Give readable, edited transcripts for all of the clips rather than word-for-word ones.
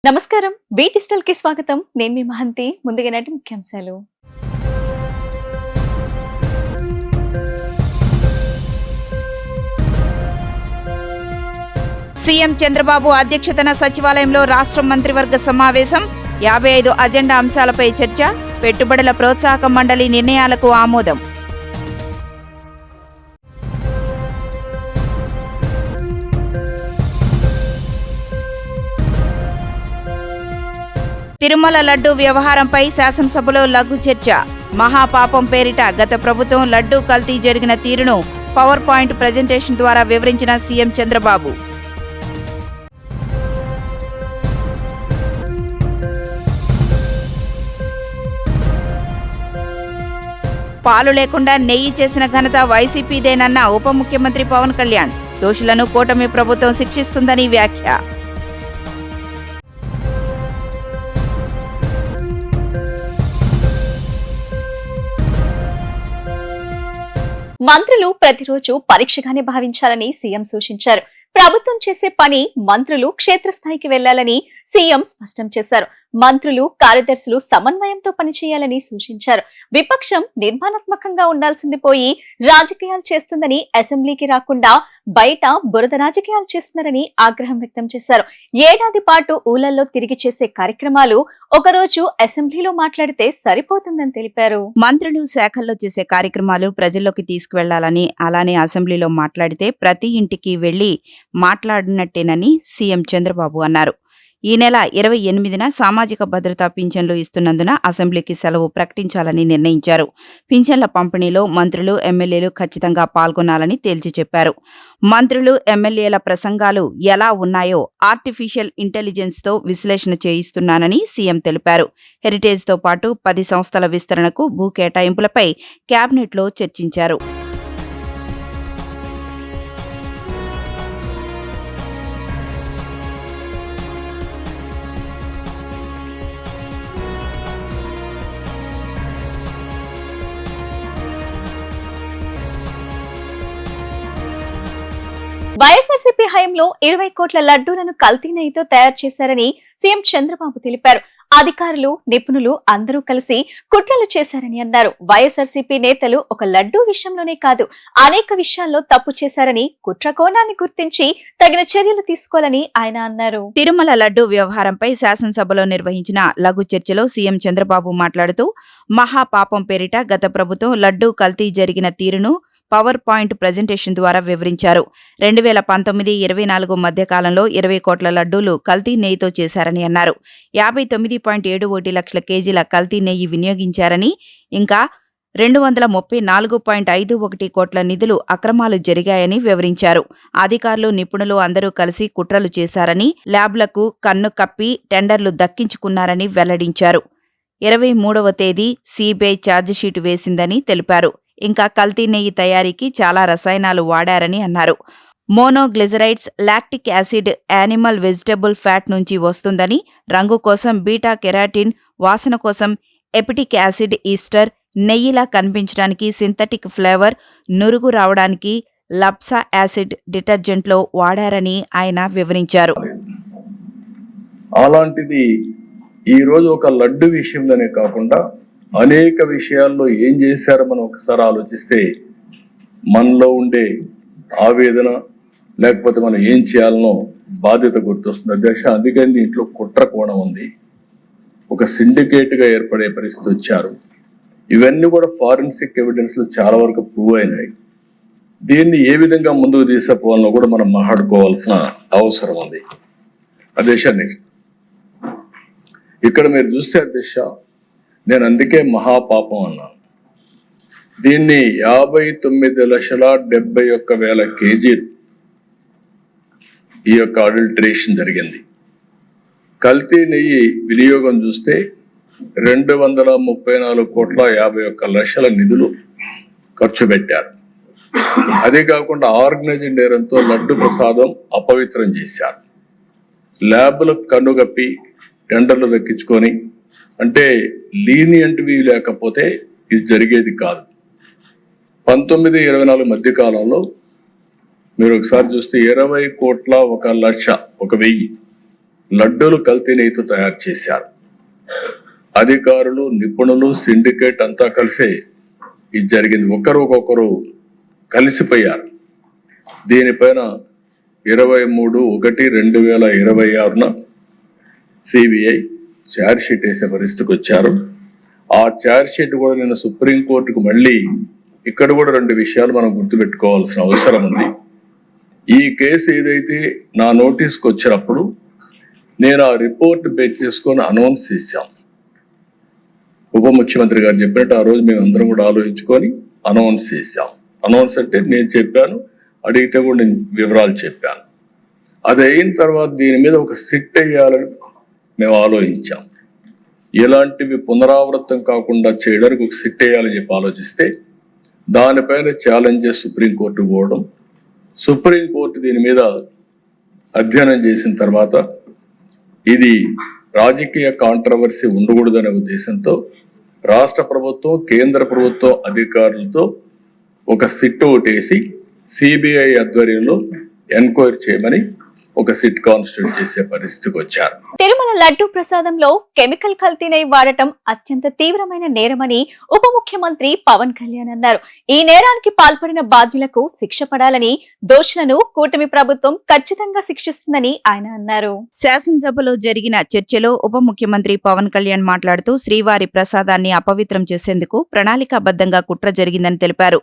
నమస్కారం. Be digital కి స్వాగతం. నేను మీ మహంతి. ముందుగా నాటి ముఖ్యాంశాలు. సీఎం చంద్రబాబు అధ్యక్షతన సచివాలయంలో రాష్ట్ర మంత్రివర్గ సమావేశం. 55 అజెండా అంశాలపై చర్చ. పెట్టుబడుల ప్రోత్సాహక మండలి నిర్ణయాలకు ఆమోదం. తిరుమల లడ్డూ వ్యవహారంపై శాసనసభలో లఘు చర్చ. మహాపాపం పేరిట గత ప్రభుత్వం లడ్డూ కల్తీ జరిగిన తీరును పవర్ పాయింట్ ప్రెజెంటేషన్ ద్వారా వివరించిన సీఎం చంద్రబాబు. పాలు లేకుండా నెయ్యి చేసిన ఘనత వైసీపీదేనన్న ఉప ముఖ్యమంత్రి పవన్ కళ్యాణ్. దోషులను కూటమి ప్రభుత్వం శిక్షిస్తుందని వ్యాఖ్య. మంత్రులు ప్రతిరోజు పరీక్షగానే భావించాలని సీఎం సూచించారు. ప్రభుత్వం చేసే పని మంత్రులు క్షేత్రస్థాయికి వెళ్లాలని సీఎం స్పష్టం చేశారు. మంత్రులు, కార్యదర్శులు సమన్వయంతో పనిచేయాలని సూచించారు. విపక్షం నిర్మాణాత్మకంగా ఉండాల్సింది పోయి రాజకీయాలు చేస్తుందని, అసెంబ్లీకి రాకుండా బయట బురద రాజకీయాలు చేస్తున్నారని ఆగ్రహం వ్యక్తం చేశారు. ఏడాది పాటు ఊళ్ళల్లో తిరిగి చేసే కార్యక్రమాలు ఒకరోజు అసెంబ్లీలో మాట్లాడితే సరిపోతుందని తెలిపారు. మంత్రులు శాఖల్లో చేసే కార్యక్రమాలు ప్రజల్లోకి తీసుకువెళ్లాలని, అలానే అసెంబ్లీలో మాట్లాడితే ప్రతి ఇంటికి వెళ్లి మాట్లాడినట్టేనని సీఎం చంద్రబాబు అన్నారు. ఈ నెల 28న సామాజిక భద్రతా పింఛన్లు ఇస్తున్నందున అసెంబ్లీకి సెలవు ప్రకటించాలని నిర్ణయించారు. పింఛన్ల పంపిణీలో మంత్రులు, ఎమ్మెల్యేలు ఖచ్చితంగా పాల్గొనాలని తేల్చి చెప్పారు. మంత్రులు, ఎమ్మెల్యేల ప్రసంగాలు ఎలా ఉన్నాయో ఆర్టిఫిషియల్ ఇంటెలిజెన్స్తో విశ్లేషణ చేయిస్తున్నానని సీఎం తెలిపారు. హెరిటేజ్తో పాటు 10 సంస్థల విస్తరణకు భూ కేటాయింపులపై కేబినెట్లో చర్చించారు. వైఎస్ఆర్సీపీ హయాంలో 20 కోట్ల లడ్డూలను కల్తీ నెయ్యితో తయారు చేశారని సీఎం చంద్రబాబు తెలిపారు. అధికారులు, నిపుణులు అందరూ కలిసి కుట్రలు చేశారని అన్నారు. వైఎస్ఆర్సీపీ నేతలు ఒక లడ్డూ విషయంలోనే కాదు, అనేక విషయాల్లో తప్పు చేశారని, కుట్ర కోణాన్ని గుర్తించి తగిన చర్యలు తీసుకోవాలని ఆయన అన్నారు. తిరుమల లడ్డూ వ్యవహారంపై శాసనసభలో నిర్వహించిన లఘు చర్చలో సీఎం చంద్రబాబు మాట్లాడుతూ, మహాపాపం పేరిట గత ప్రభుత్వం లడ్డూ కల్తీ జరిగిన తీరును పవర్ పాయింట్ ప్రెజెంటేషన్ ద్వారా వివరించారు. 2019-24 మధ్యకాలంలో 20 కోట్ల లడ్డూలు కల్తీ నెయ్యితో చేశారని అన్నారు. 59.71 లక్షల కేజీల కల్తీ నెయ్యి వినియోగించారని, ఇంకా 234.51 కోట్ల నిధులు అక్రమాలు జరిగాయని వివరించారు. అధికారులు, నిపుణులు అందరూ కలిసి కుట్రలు చేశారని, ల్యాబ్లకు కన్ను కప్పి టెండర్లు దక్కించుకున్నారని వెల్లడించారు. 23వ తేదీ సీబీఐ ఛార్జిషీటు వేసిందని తెలిపారు. ఇంకా కల్తీ నెయ్యి తయారీకి చాలా రసాయనాలు వాడారని అన్నారు. Monoglycerides, lactic acid animal vegetable fat నుంచి వస్తుందని, రంగు కోసం బీటా కెరాటిన్, వాసన కోసం ఎపిటిక్ యాసిడ్ ఈస్టర్, నెయ్యిలా కనిపించడానికి సింథటిక్ ఫ్లేవర్, నురుగు రావడానికి లప్సా యాసిడ్ డిటర్జెంట్లో వాడారని ఆయన వివరించారు. అలాంటిది ఈరోజు ఒక లడ్డు విషయంలోనే కాకుండా అనేక విషయాల్లో ఏం చేశారో మనం ఒకసారి ఆలోచిస్తే మనలో ఉండే ఆవేదన, లేకపోతే మనం ఏం చేయాలనో బాధ్యత గుర్తొస్తుంది అధ్యక్ష. అందుకని దీంట్లో కుట్ర కోణం ఉంది. ఒక సిండికేట్గా ఏర్పడే పరిస్థితి వచ్చారు. ఇవన్నీ కూడా ఫారెన్సిక్ ఎవిడెన్స్లో చాలా వరకు ప్రూవ్ అయినాయి. దీన్ని ఏ విధంగా ముందుకు తీసుకుపోవాలో కూడా మనం మాట్లాడుకోవాల్సిన అవసరం ఉంది అధ్యక్ష. నెక్స్ట్ ఇక్కడ మీరు చూస్తే అధ్యక్ష, నేను అందుకే మహాపాపం అన్నాను. దీన్ని 59,71,000 కేజీలు ఈ యొక్క అడల్టరేషన్ జరిగింది. కల్తీ నెయ్యి వినియోగం చూస్తే 234,51,00,000 నిధులు ఖర్చు పెట్టారు. అదే కాకుండా ఆర్గనైజ్డ్ నేరంతో లడ్డు ప్రసాదం అపవిత్రం చేశారు. ల్యాబ్లకు కన్నుగప్పి టెండర్లు దక్కించుకొని, అంటే లీనియంట్వి లేకపోతే ఇది జరిగేది కాదు. 19-24 మధ్య కాలంలో మీరు ఒకసారి చూస్తే 20,01,00,000 లడ్డూలు కల్తీ నెయ్యితో తయారు చేశారు. అధికారులు, నిపుణులు, సిండికేట్ అంతా కలిసే ఇది జరిగింది. ఒకరు కలిసిపోయారు. దీనిపైన 23/1/2026 సిబిఐ ఛార్జ్ షీట్ వేసే పరిస్థితికి వచ్చారు. ఆ ఛార్జ్ షీట్ కూడా నిన్న సుప్రీంకోర్టుకు మళ్ళీ ఇక్కడ కూడా 2 విషయాలు మనం గుర్తుపెట్టుకోవాల్సిన అవసరం ఉంది. ఈ కేసు ఏదైతే నా నోటీస్కి వచ్చినప్పుడు నేను ఆ రిపోర్ట్ బేస్ చేసుకొని అనౌన్స్ చేశాం. ఉప ముఖ్యమంత్రి గారు చెప్పినట్టు ఆ రోజు మేము అందరం కూడా ఆలోచించుకొని అనౌన్స్ చేశాం. అనౌన్స్ అంటే నేను చెప్పాను, అడిగితే కూడా నేను వివరాలు చెప్పాను. అది అయిన తర్వాత దీని మీద ఒక సిట్ వేయాలని మేము ఆలోచించాం. ఎలాంటివి పునరావృతం కాకుండా చేయడానికి ఒక సిట్ వేయాలని చెప్పి ఆలోచిస్తే దానిపైన ఛాలెంజెస్ సుప్రీంకోర్టు పోవడం, సుప్రీంకోర్టు దీని మీద అధ్యయనం చేసిన తర్వాత ఇది రాజకీయ కాంట్రవర్సీ ఉండకూడదనే ఉద్దేశంతో రాష్ట్ర ప్రభుత్వం, కేంద్ర ప్రభుత్వం అధికారులతో ఒక సిట్ ఓటేసి సిబిఐ ఆధ్వర్యంలో ఎంక్వైరీ చేయమని ఒక సిట్ కాన్స్టిట్యూట్ చేసే పరిస్థితికి వచ్చారు. తిరుమల లడ్డూ ప్రసాదంలో కెమికల్ కల్తీ నెయ్యి వాడటం అత్యంత తీవ్రమైన నేరమని ఉప ముఖ్యమంత్రి పవన్ కళ్యాణ్ అన్నారు. ఈ నేరానికి పాల్పడిన బాధ్యులకు శిక్ష పడాలని, దోషులను కూటమి ప్రభుత్వం ఖచ్చితంగా శిక్షిస్తుందని ఆయన అన్నారు. శాసనసభలో జరిగిన చర్చలో ఉప ముఖ్యమంత్రి పవన్ కళ్యాణ్ మాట్లాడుతూ శ్రీవారి ప్రసాదాన్ని అపవిత్రం చేసేందుకు ప్రణాళికాబద్ధంగా కుట్ర జరిగిందని తెలిపారు.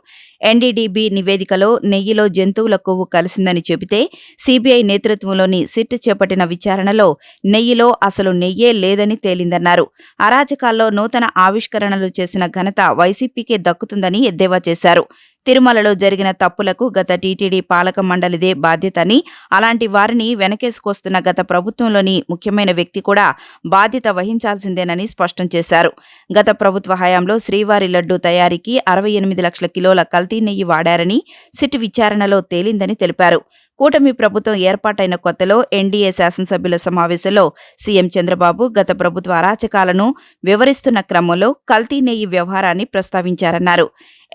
ఎన్డీడీబీ నివేదికలో నెయ్యిలో జంతువుల కొవ్వు కలిసిందని చెబితే సిబిఐ నేతృత్వంలోని సిట్ చేపట్టిన విచారణలో నెయ్యిలో అసలు నెయ్యే లేదని తేలిందన్నారు. అరాచకాల్లో నూతన ఆవిష్కరణలు చేసిన ఘనత వైసీపీకే దక్కుతుందని ఎద్దేవా చేశారు. తిరుమలలో జరిగిన తప్పులకు గత టీటీడీ పాలక మండలిదే బాధ్యతని, అలాంటి వారిని వెనకేసుకొస్తున్న గత ప్రభుత్వంలోని ముఖ్యమైన వ్యక్తి కూడా బాధ్యత వహించాల్సిందేనని స్పష్టం చేశారు. గత ప్రభుత్వ హయాంలో శ్రీవారి లడ్డూ తయారీకి 68 లక్షల కిలోల కల్తీ నెయ్యి వాడారని సిట్ విచారణలో తేలిందని తెలిపారు. కూటమి ప్రభుత్వం ఏర్పాటైన కొత్తలో ఎన్డీఏ శాసనసభ్యుల సమావేశంలో సీఎం చంద్రబాబు గత ప్రభుత్వ అరాచకాలను వివరిస్తున్న క్రమంలో కల్తీ నెయ్యి వ్యవహారాన్ని ప్రస్తావించారన్నారు.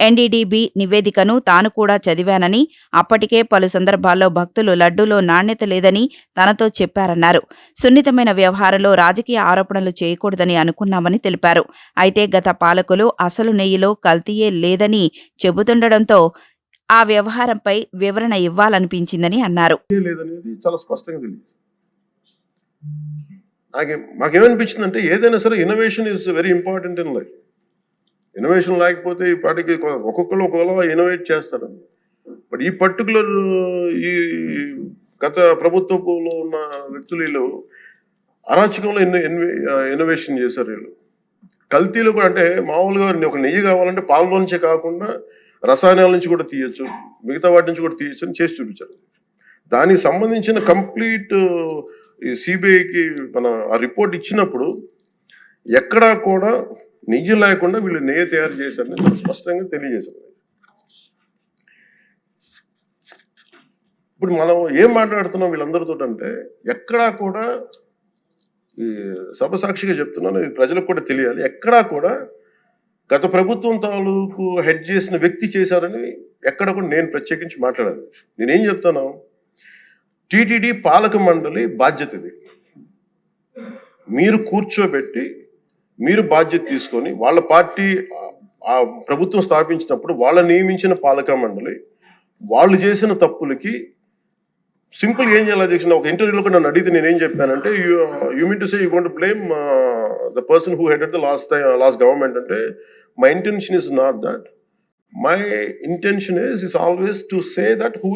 ఎన్డీడీబీ నివేదికను తాను కూడా చదివానని, అప్పటికే పలు సందర్భాల్లో భక్తులు లడ్డూలో నాణ్యత లేదని తనతో చెప్పారన్నారు. సున్నితమైన వ్యవహారంలో రాజకీయ ఆరోపణలు చేయకూడదని అనుకున్నామని తెలిపారు. అయితే గత పాలకులు అసలు నెయ్యిలో కల్తీయే లేదని చెబుతుండటంతో ఆ వ్యవహారంపై వివరణ ఇవ్వాలనిపించిందని అన్నారు. లేదనేది చాలా స్పష్టంగా తెలియదు. మాకేమనిపించిందంటే ఏదైనా సరే innovation is very important in life. Innovation లేకపోతే ఈ పాటికి ఒక్కొక్కరు ఒకవేళ ఇన్నోవేట్ చేస్తారు. బట్ ఈ పర్టికులర్ ఈ గత ప్రభుత్వంలో ఉన్న వ్యక్తులు వీళ్ళు అరాచకంలో ఇన్నోవేషన్ చేశారు. వీళ్ళు కల్తీలు కూడా అంటే మామూలుగా ఒక నెయ్యి కావాలంటే పాలలో నుంచే కాకుండా రసాయనాల నుంచి కూడా తీయచ్చు, మిగతా వాటి నుంచి కూడా తీయచ్చు అని చేసి చూపించారు. దానికి సంబంధించిన కంప్లీట్ ఈ సిబిఐకి మన ఆ రిపోర్ట్ ఇచ్చినప్పుడు ఎక్కడా కూడా నెయ్యి లేకుండా వీళ్ళు నెయ్యి తయారు చేశారని చాలా స్పష్టంగా తెలియజేశారు. ఇప్పుడు మనం ఏం మాట్లాడుతున్నాం వీళ్ళందరితో అంటే ఎక్కడా కూడా ఈ సభ సాక్షిగా చెప్తున్నాను, ఇది ప్రజలకు కూడా తెలియాలి, ఎక్కడా కూడా గత ప్రభుత్వం తాలూకు హెడ్ చేసిన వ్యక్తి చేశారని ఎక్కడ కూడా నేను ప్రత్యేకించి మాట్లాడాను. నేనేం చెప్తాను, టీటీడీ పాలక మండలి బాధ్యత ఇది. మీరు కూర్చోబెట్టి మీరు బాధ్యత తీసుకొని వాళ్ళ పార్టీ ఆ ప్రభుత్వం స్థాపించినప్పుడు వాళ్ళ నియమించిన పాలక మండలి వాళ్ళు చేసిన తప్పులకి సింపుల్ ఏం చేయాలి అధ్యక్ష, ఒక ఇంటర్వ్యూలో కూడా నన్ను అడిగితే నేనేం చెప్పానంటే you mean to say you want to blame the person who headed the last government అంటే my intention is not that. My intention is always to say that who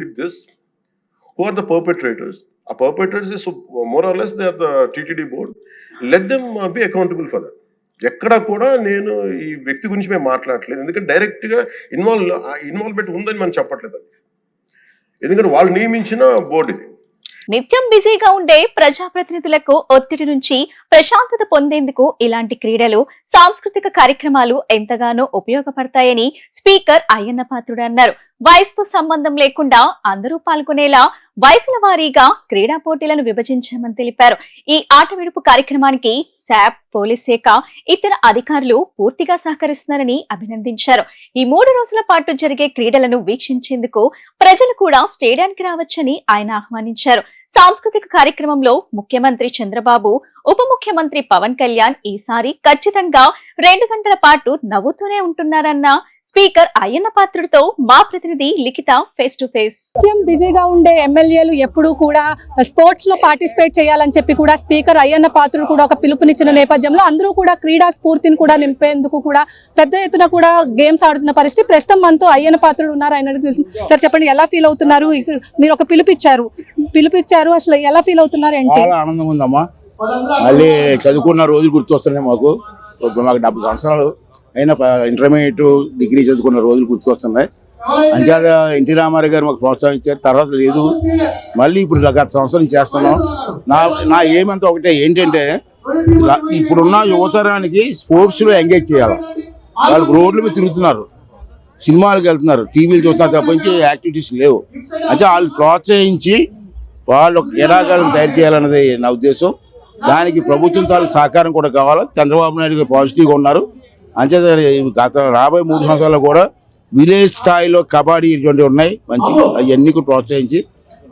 did this, who are the perpetrators. A perpetrators is more or less they are the TTD board. Let them be accountable for that. ఎక్కడా కూడా నేను ఈ వ్యక్తి గురించి మేము మాట్లాడలేదు, ఎందుకంటే డైరెక్ట్గా ఇన్వాల్వ్మెంట్ ఉందని మనం చెప్పట్లేదు. ఎందుకంటే వాళ్ళు నియమించిన బోర్డు ఇది. నిత్యం బిజీగా ఉండే ప్రజాప్రతినిధులకు ఒత్తిడి నుంచి ప్రశాంతత పొందేందుకు ఇలాంటి క్రీడలు, సాంస్కృతిక కార్యక్రమాలు ఎంతగానో ఉపయోగపడతాయని స్పీకర్ అయ్యన్న పాత్రుడు అన్నారు. వయసుతో సంబంధం లేకుండా అందరూ పాల్గొనేలా వయసుల వారీగా క్రీడా పోటీలను విభజించామని తెలిపారు. ఈ ఆట విడుపు కార్యక్రమానికి శాప్, పోలీస్ శాఖ, ఇతర అధికారులు పూర్తిగా సహకరిస్తున్నారని అభినందించారు. ఈ 3 రోజుల పాటు జరిగే క్రీడలను వీక్షించేందుకు ప్రజలు కూడా స్టేడియానికి రావచ్చని ఆయన ఆహ్వానించారు. సాంస్కృతిక కార్యక్రమంలో ముఖ్యమంత్రి చంద్రబాబు, ఉప ముఖ్యమంత్రి పవన్ కళ్యాణ్ ఈసారి ఖచ్చితంగా 2 గంటల పాటు నవ్వుతూనే ఉంటున్నారన్న స్పీకర్ అయ్యన్న పాత్రుడితో మా ప్రతినిధి లిఖిత ఫేస్ టు ఫేస్. బిజీగా ఉండే ఎమ్మెల్యేలు ఎప్పుడు కూడా స్పోర్ట్స్ లో పార్టిసిపేట్ చేయాలని చెప్పి కూడా స్పీకర్ అయ్యన్న పాత్రుడు కూడా ఒక పిలుపునిచ్చిన నేపథ్యంలో అందరూ కూడా క్రీడా స్ఫూర్తిని కూడా నింపేందుకు కూడా పెద్ద ఎత్తున కూడా గేమ్స్ ఆడుతున్న పరిస్థితి. ప్రస్తుతం మనతో అయ్యన్న పాత్రుడు ఉన్నారు. ఆయన సార్ చెప్పండి, ఎలా ఫీల్ అవుతున్నారు? మీరు ఒక పిలుపిచ్చారు, అసలు ఎలా ఫీల్ అవుతున్నారు? ఏంటి? చాలా ఆనందంగా ఉందమ్మా. మళ్ళీ చదువుకున్న రోజులు గుర్తొస్తున్నాయి మాకు. ఇప్పుడు మాకు 70 సంవత్సరాలు అయినా ఇంటర్మీడియట్, డిగ్రీ చదువుకున్న రోజులు గుర్తొస్తున్నాయి. అంచేత ఎన్టీ రామారావు గారు మాకు ప్రోత్సహించారు. తర్వాత లేదు, మళ్ళీ ఇప్పుడు గత సంవత్సరం చేస్తున్నాం. నా ఏమంతా ఒకటే, ఏంటంటే ఇప్పుడున్న యువతరానికి స్పోర్ట్స్లో ఎంగేజ్ చేయాలి. వాళ్ళు రోడ్ల మీద తిరుగుతున్నారు, సినిమాలకు వెళ్తున్నారు, టీవీలు చూస్తున్నారు తప్పించి యాక్టివిటీస్ లేవు. అంటే వాళ్ళు ప్రోత్సహించి వాళ్ళు క్రీడాకారులను తయారు చేయాలన్నది నా ఉద్దేశం. దానికి ప్రభుత్వం తాలూకు సహకారం కూడా కావాలి. చంద్రబాబు నాయుడు గారు పాజిటివ్గా ఉన్నారు. అంచేత గత రాబోయే 3 సంవత్సరాలు కూడా విలేజ్ స్థాయిలో కబడ్డీ ఇటువంటివి ఉన్నాయి, మంచి అవన్నీ కూడా ప్రోత్సహించి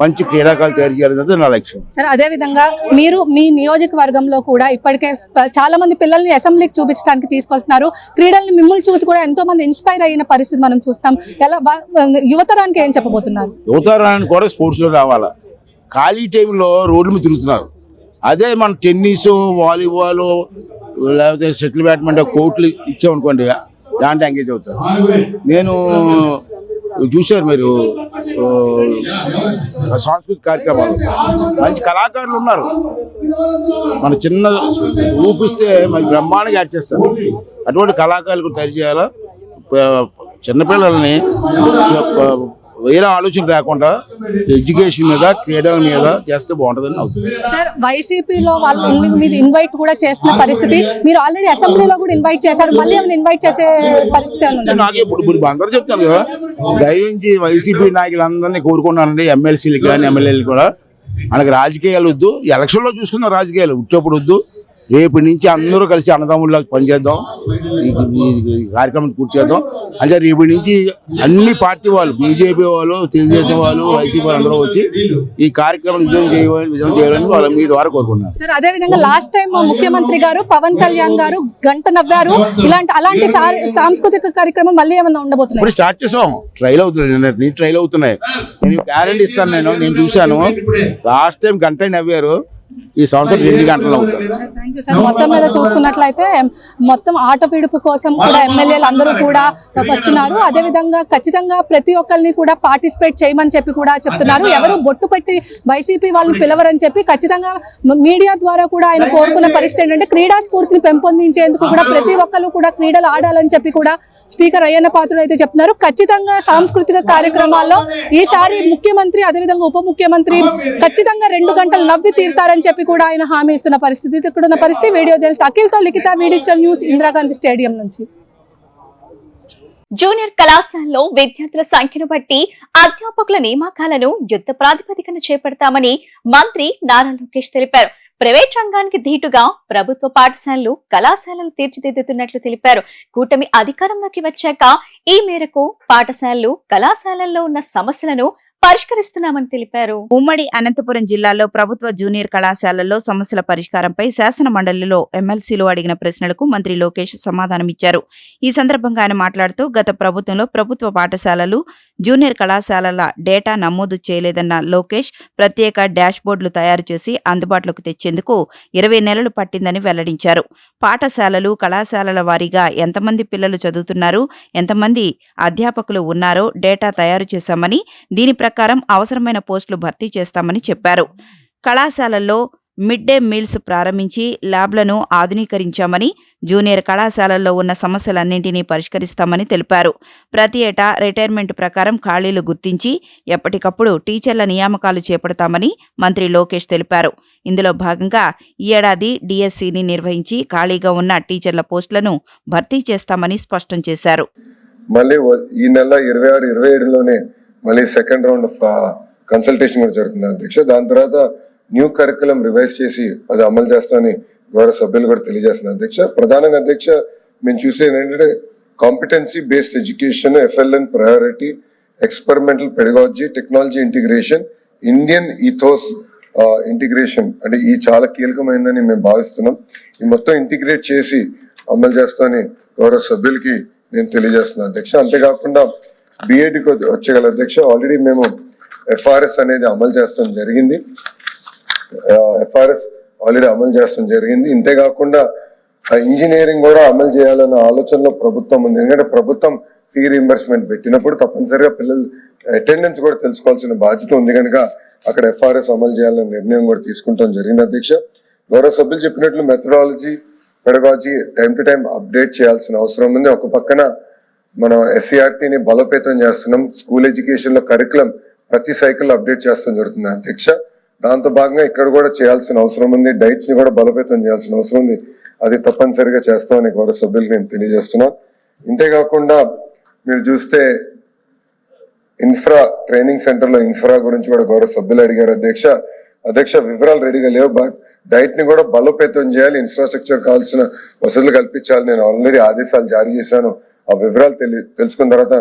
మంచి క్రీడాకారులు తయారు చేయాలనేది నా లక్ష్యం. అదే విధంగా మీరు మీ నియోజకవర్గంలో కూడా ఇప్పటికే చాలా మంది పిల్లల్ని అసెంబ్లీకి చూపించడానికి తీసుకొస్తున్నారు. క్రీడల్ని మిమ్మల్ని చూసి కూడా ఎంతో మంది ఇన్స్పైర్ అయిన పరిస్థితి మనం చూస్తాం. ఎలా యువతరానికి ఏం చెప్పబోతున్నారు? యువతరానికి కూడా స్పోర్ట్స్లో రావాలా. ఖాళీ టైంలో రోడ్ల మీద తిరుగుతున్నారు. అదే మన టెన్నిస్, వాలీబాల్, లేకపోతే షటిల్ బ్యాడ్మింటన్ కోర్టులు ఇచ్చామనుకోండి, దాంట్లో ఎంగేజ్ అవుతారు. నేను చూశారు మీరు సాంస్కృతిక కార్యక్రమాలు, మంచి కళాకారులు ఉన్నారు. మన చిన్న ఊపిస్తే మనకి బ్రహ్మాండంగా యాడ్ చేస్తారు. అటువంటి కళాకారులు తయారు చేయాలా. చిన్నపిల్లల్ని వేరే ఆలోచన రాకుండా ఎడ్యుకేషన్ మీద, క్రీడల మీద చేస్తే బాగుంటుందని అవుతుంది. సార్, వైసీపీలో వాళ్ళు మీరు ఇన్వైట్ కూడా చేసిన పరిస్థితి, మీరు ఆల్రెడీ అసెంబ్లీలో కూడా ఇన్వైట్ చేశారు, మళ్ళీ ఏమైనా ఇన్వైట్ చేసే పరిస్థితి? నాకు ఇప్పుడు అందరూ చెప్తాను కదా, దయించి వైసీపీ నాయకులందరినీ కోరుకున్నానండి, ఎమ్మెల్సీలు కానీ ఎమ్మెల్యేలు కూడా. మనకి రాజకీయాలు వద్దు, ఎలక్షన్లో చూసుకున్న రాజకీయాలు ఉట్టేప్పుడు వద్దు. రేపు నుంచి అందరూ కలిసి అన్నదమ్ముల్లా పనిచేద్దాం, ఈ కార్యక్రమం పూర్తి చేద్దాం. అంటే రేపు నుంచి అన్ని పార్టీ వాళ్ళు, బీజేపీ వాళ్ళు, తెలుగుదేశం వాళ్ళు, వైసీపీ వాళ్ళు అందరూ వచ్చి ఈ కార్యక్రమం విజయం చేయాలని వాళ్ళ మీ ద్వారా కోరుకున్నారు. సార్, అదే విధంగా లాస్ట్ టైం ముఖ్యమంత్రి గారు పవన్ కళ్యాణ్ గారు గంట నవ్వారు. అలాంటి సాంస్కృతిక కార్యక్రమం మళ్ళీ ఏమన్నా ఉండబోతున్నాయి? ఇప్పుడు స్టార్ట్ చేసాం, ట్రైల్ అవుతున్నాయి. నేను గ్యారెంటీ ఇస్తాను. నేను చూశాను, లాస్ట్ టైం గంట నవ్వారు, ఈ సంవత్సరం 2 గంటలు అవుతారు. మొత్తం మీద చూసుకున్నట్లయితే మొత్తం ఆట పిడుపు కోసం కూడా ఎమ్మెల్యేలు అందరూ కూడా వస్తున్నారు. అదే విధంగా ఖచ్చితంగా ప్రతి ఒక్కరిని కూడా పార్టిసిపేట్ చేయమని చెప్పి కూడా చెప్తున్నారు. ఎవరు బొట్టు పెట్టి వైసీపీ వాళ్ళు పిలవరని చెప్పి ఖచ్చితంగా మీడియా ద్వారా కూడా ఆయన కోరుకున్న పరిస్థితి ఏంటంటే క్రీడా స్ఫూర్తిని పెంపొందించేందుకు కూడా ప్రతి ఒక్కరు కూడా క్రీడలు ఆడాలని చెప్పి కూడా స్పీకర్ అయ్యన్న పాత్రుడు అయితే చెప్తున్నారు. ఖచ్చితంగా సాంస్కృతిక కార్యక్రమాల్లో ఈసారి ముఖ్యమంత్రి, అదేవిధంగా ఉప ముఖ్యమంత్రి ఖచ్చితంగా 2 గంటలు నవ్వి తీరుతారని చెప్పి కూడా ఆయన హామీ ఇస్తున్న పరిస్థితి. ఇక్కడున్న పరిస్థితి. వీడియో జర్నలిస్ట్ అఖిల్తో లిఖిత, వీడియోచల్ న్యూస్, ఇందిరాగాంధీ స్టేడియం నుంచి. జూనియర్ కళాశాలలో విద్యార్థుల సంఖ్యను బట్టి అధ్యాపకుల నియామకాలను యుద్ధ ప్రాతిపదికన చేపడతామని మంత్రి నారా లోకేష్ తెలిపారు. ప్రైవేట్ రంగానికి ధీటుగా ప్రభుత్వ పాఠశాలలు, కళాశాలలు తీర్చిదిద్దుతున్నట్లు తెలిపారు. కూటమి అధికారంలోకి వచ్చాక ఈ మేరకు పాఠశాలలు, కళాశాలల్లో ఉన్న సమస్యలను పరిష్కరిస్తున్నామని తెలిపారు. ఉమ్మడి అనంతపురం జిల్లాలో ప్రభుత్వ జూనియర్ కళాశాలల్లో సమస్యల పరిష్కారంపై శాసన మండలిలో ఎమ్మెల్సీలు అడిగిన ప్రశ్నలకు మంత్రి లోకేష్ సమాధానమిచ్చారు. ఈ సందర్భంగా ఆయన మాట్లాడుతూ గత ప్రభుత్వంలో ప్రభుత్వ పాఠశాలలు, జూనియర్ కళాశాలల డేటా నమోదు చేయలేదన్న లోకేష్ ప్రత్యేక డాష్బోర్డులు తయారు చేసి అందుబాటులోకి తెచ్చేందుకు 20 నెలలు పట్టిందని వెల్లడించారు. పాఠశాలలు, కళాశాలల వారీగా ఎంతమంది పిల్లలు చదువుతున్నారు, ఎంతమంది అధ్యాపకులు ఉన్నారో డేటా తయారు చేశామని, దీని ప్రకారం అవసరమైన పోస్టులు భర్తీ చేస్తామని చెప్పారు. కళాశాలల్లో మిడ్ డే మీల్స్ ప్రారంభించి ల్యాబ్లను ఆధునీకరించామని, జూనియర్ కళాశాలల్లో ఉన్న సమస్యలన్నింటినీ పరిష్కరిస్తామని తెలిపారు. ప్రతి ఏటా రిటైర్మెంట్ ప్రకారం ఖాళీలు గుర్తించి ఎప్పటికప్పుడు టీచర్ల నియామకాలు చేపడతామని మంత్రి లోకేష్ తెలిపారు. ఇందులో భాగంగా ఈ ఏడాది డిఎస్సిని నిర్వహించి ఖాళీగా ఉన్న టీచర్ల పోస్టులను భర్తీ చేస్తామని స్పష్టం చేశారు. మళ్ళీ ఈ నెల 26, 27లోనే మళ్ళీ సెకండ్ రౌండ్ ఆఫ్ కన్సల్టేషన్ కూడా జరుగుతుంది అధ్యక్ష. దాని తర్వాత న్యూ కరికులం రివైజ్ చేసి అది అమలు చేస్తామని గౌరవ సభ్యులు కూడా తెలియజేస్తున్నారు అధ్యక్ష. ప్రధానంగా అధ్యక్ష మేము చూసేది ఏంటంటే competency based education, FLN priority, experimental pedagogy, technology integration, Indian ethos integration అంటే ఈ చాలా కీలకమైందని మేము భావిస్తున్నాం. ఈ మొత్తం ఇంటిగ్రేట్ చేసి అమలు చేస్తామని గౌరవ సభ్యులకి నేను తెలియజేస్తున్నాను అధ్యక్ష. అంతేకాకుండా బిఏడికి వచ్చేగల అధ్యక్ష, ఆల్రెడీ మేము ఎఫ్ఆర్ఎస్ అనేది అమలు చేస్తాం జరిగింది. ఎఫ్ఆర్ఎస్ ఆల్రెడీ అమలు చేస్తాం జరిగింది. ఇంతేకాకుండా ఇంజనీరింగ్ కూడా అమలు చేయాలన్న ఆలోచనలో ప్రభుత్వం ఉంది. ఎందుకంటే ప్రభుత్వం ఫీ రీయింబర్స్మెంట్ పెట్టినప్పుడు తప్పనిసరిగా పిల్లలు అటెండెన్స్ కూడా తెలుసుకోవాల్సిన బాధ్యత ఉంది కనుక అక్కడ ఎఫ్ఆర్ఎస్ అమలు చేయాలనే నిర్ణయం కూడా తీసుకుంటాం జరిగింది అధ్యక్ష. గౌరవ సభ్యులు చెప్పినట్లు methodology pedagogy time to time update చేయాల్సిన అవసరం ఉంది. ఒక పక్కన మనం ఎస్సీఆర్టీని బలోపేతం చేస్తున్నాం. స్కూల్ ఎడ్యుకేషన్ లో కరికులం ప్రతి సైకిల్ అప్డేట్ చేస్తాం జరుగుతుంది అధ్యక్ష. దాంతో భాగంగా ఇక్కడ కూడా చేయాల్సిన అవసరం ఉంది. డైట్స్ ని కూడా బలోపేతం చేయాల్సిన అవసరం ఉంది. అది తప్పనిసరిగా చేస్తామని గౌరవ సభ్యులకు నేను తెలియజేస్తున్నాను. ఇంతేకాకుండా మీరు చూస్తే ఇన్ఫ్రా ట్రైనింగ్ సెంటర్ లో ఇన్ఫ్రా గురించి కూడా గౌరవ సభ్యులు అడిగారు అధ్యక్ష. వివరాలు రెడీగా లేవు, బట్ డైట్ ని కూడా బలోపేతం చేయాలి, ఇన్ఫ్రాస్ట్రక్చర్ కావాల్సిన వసతులు కల్పించాలి. నేను ఆల్రెడీ ఆదేశాలు జారీ చేశాను. ఆ వివరాలు తెలుసుకున్న తర్వాత